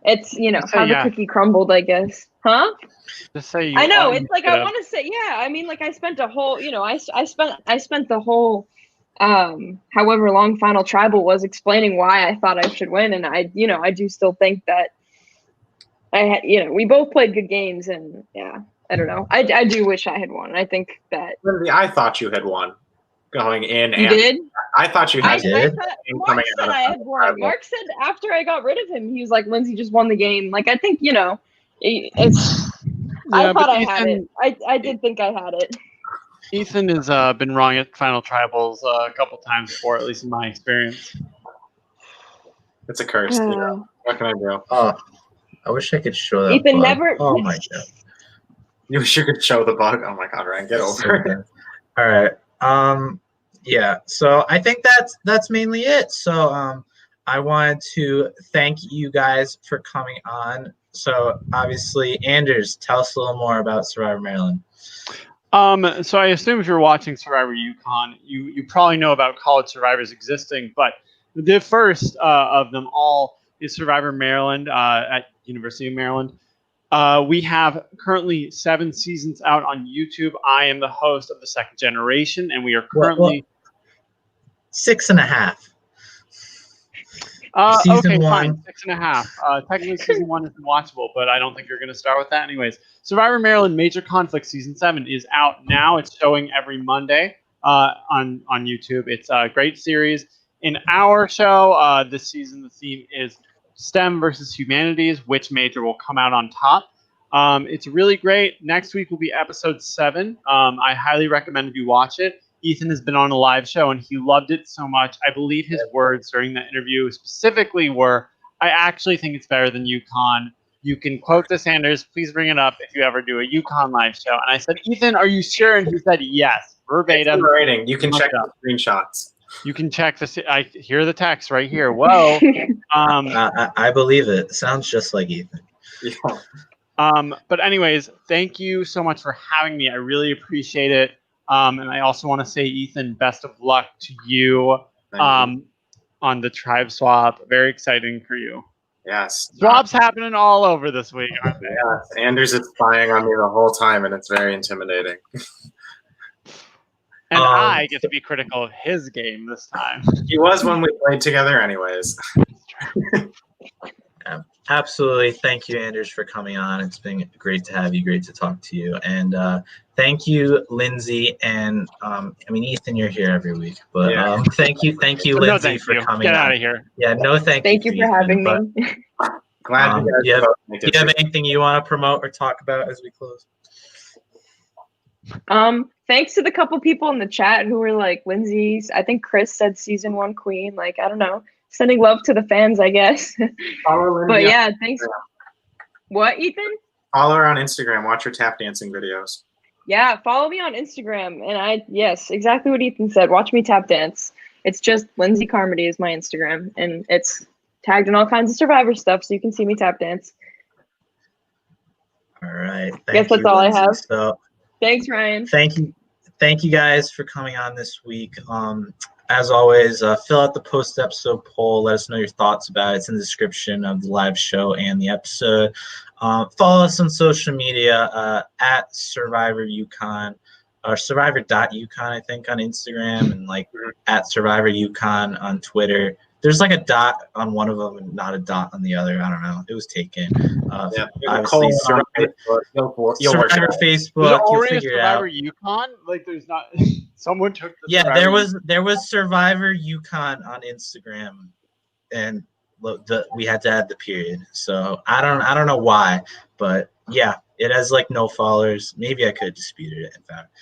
It's how the cookie crumbled, I guess. Huh? Just say I know. It's like I want to say, yeah. I mean, like I spent a whole, I spent the whole, however long Final Tribal was explaining why I thought I should win, and I do still think that I had, we both played good games, and yeah, I don't know. I do wish I had won. I think that. Lindsay, I thought you had won going in. You did? I thought you had. Mark said I had won. Mark said after I got rid of him, he was like, Lindsay just won the game. Like, I think, it's. I thought I had it. I did think I had it. Ethan has been wrong at Final Tribals a couple times before, at least in my experience. It's a curse. What can I do? Oh, I wish I could show that. Ethan bug. never. Oh my god. You wish you could show the bug. Oh my god, Ryan, get over it. All right. Yeah. So I think that's mainly it. So I wanted to thank you guys for coming on. So obviously, Anders, tell us a little more about Survivor Maryland. So I assume if you're watching Survivor UConn, you probably know about college survivors existing, but the first of them all is Survivor Maryland at University of Maryland. We have currently 7 seasons out on YouTube. I am the host of the second generation, and we are currently 6.5. Season okay, one. fine, 6.5. Technically, season 1 isn't watchable, but I don't think you're going to start with that anyways. Survivor Maryland Major Conflict season 7 is out now. It's showing every Monday on YouTube. It's a great series. In our show this season, the theme is STEM versus humanities. Which major will come out on top? It's really great. Next week will be episode 7. I highly recommend you watch it. Ethan has been on a live show and he loved it so much. I believe his words during that interview specifically were, I actually think it's better than UConn. You can quote this, Anders. Please bring it up if you ever do a UConn live show. And I said, Ethan, are you sure? And he said, yes, verbatim. It's in writing. You can check the screenshots. You can check this. I hear the text right here. Whoa. I believe it. Sounds just like Ethan. Yeah. But anyways, thank you so much for having me. I really appreciate it. And I also want to say, Ethan, best of luck to you on the tribe swap. Very exciting for you. Yes. Swaps happening all over this week, aren't they? Yes. Anders is spying on me the whole time, and it's very intimidating. And I get to be critical of his game this time. He was when we played together anyways. Absolutely. Thank you, Anders, for coming on. It's been great to have you. Great to talk to you. And thank you, Lindsay. And Ethan, you're here every week. But thank you, Lindsay, for coming on. Get out of here. Yeah, no thank you. Thank you for having me. Glad do you have anything you want to promote or talk about as we close? Thanks to the couple people in the chat who were like, Lindsay's, I think Chris said season 1 queen. Like, I don't know. Sending love to the fans, I guess. But yeah, thanks. What, Ethan? Follow her on Instagram. Watch her tap dancing videos. Yeah, follow me on Instagram. And yes, exactly what Ethan said. Watch me tap dance. It's just Lindsay Carmody is my Instagram. And it's tagged in all kinds of Survivor stuff, so you can see me tap dance. All right. Guess that's all Lindsay. I have. So, thanks, Ryan. Thank you guys for coming on this week. As always, fill out the post-episode poll. Let us know your thoughts about it. It's in the description of the live show and the episode. Follow us on social media at Survivor UConn or Survivor.UConn, I think, on Instagram, and at Survivor UConn on Twitter. There's like a dot on one of them and not a dot on the other. I don't know. It was taken. Obviously, Survivor Facebook. You'll figure it out. Survivor UConn? Like, there's not. Someone took the. Yeah, there was Survivor UConn on Instagram, and we had to add the period. So I don't know why, but yeah, it has like no followers. Maybe I could have disputed it, in fact.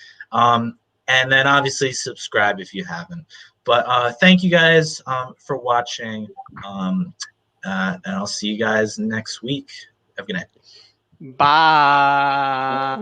And then obviously subscribe if you haven't. But thank you guys for watching, and I'll see you guys next week. Have a good night. Bye.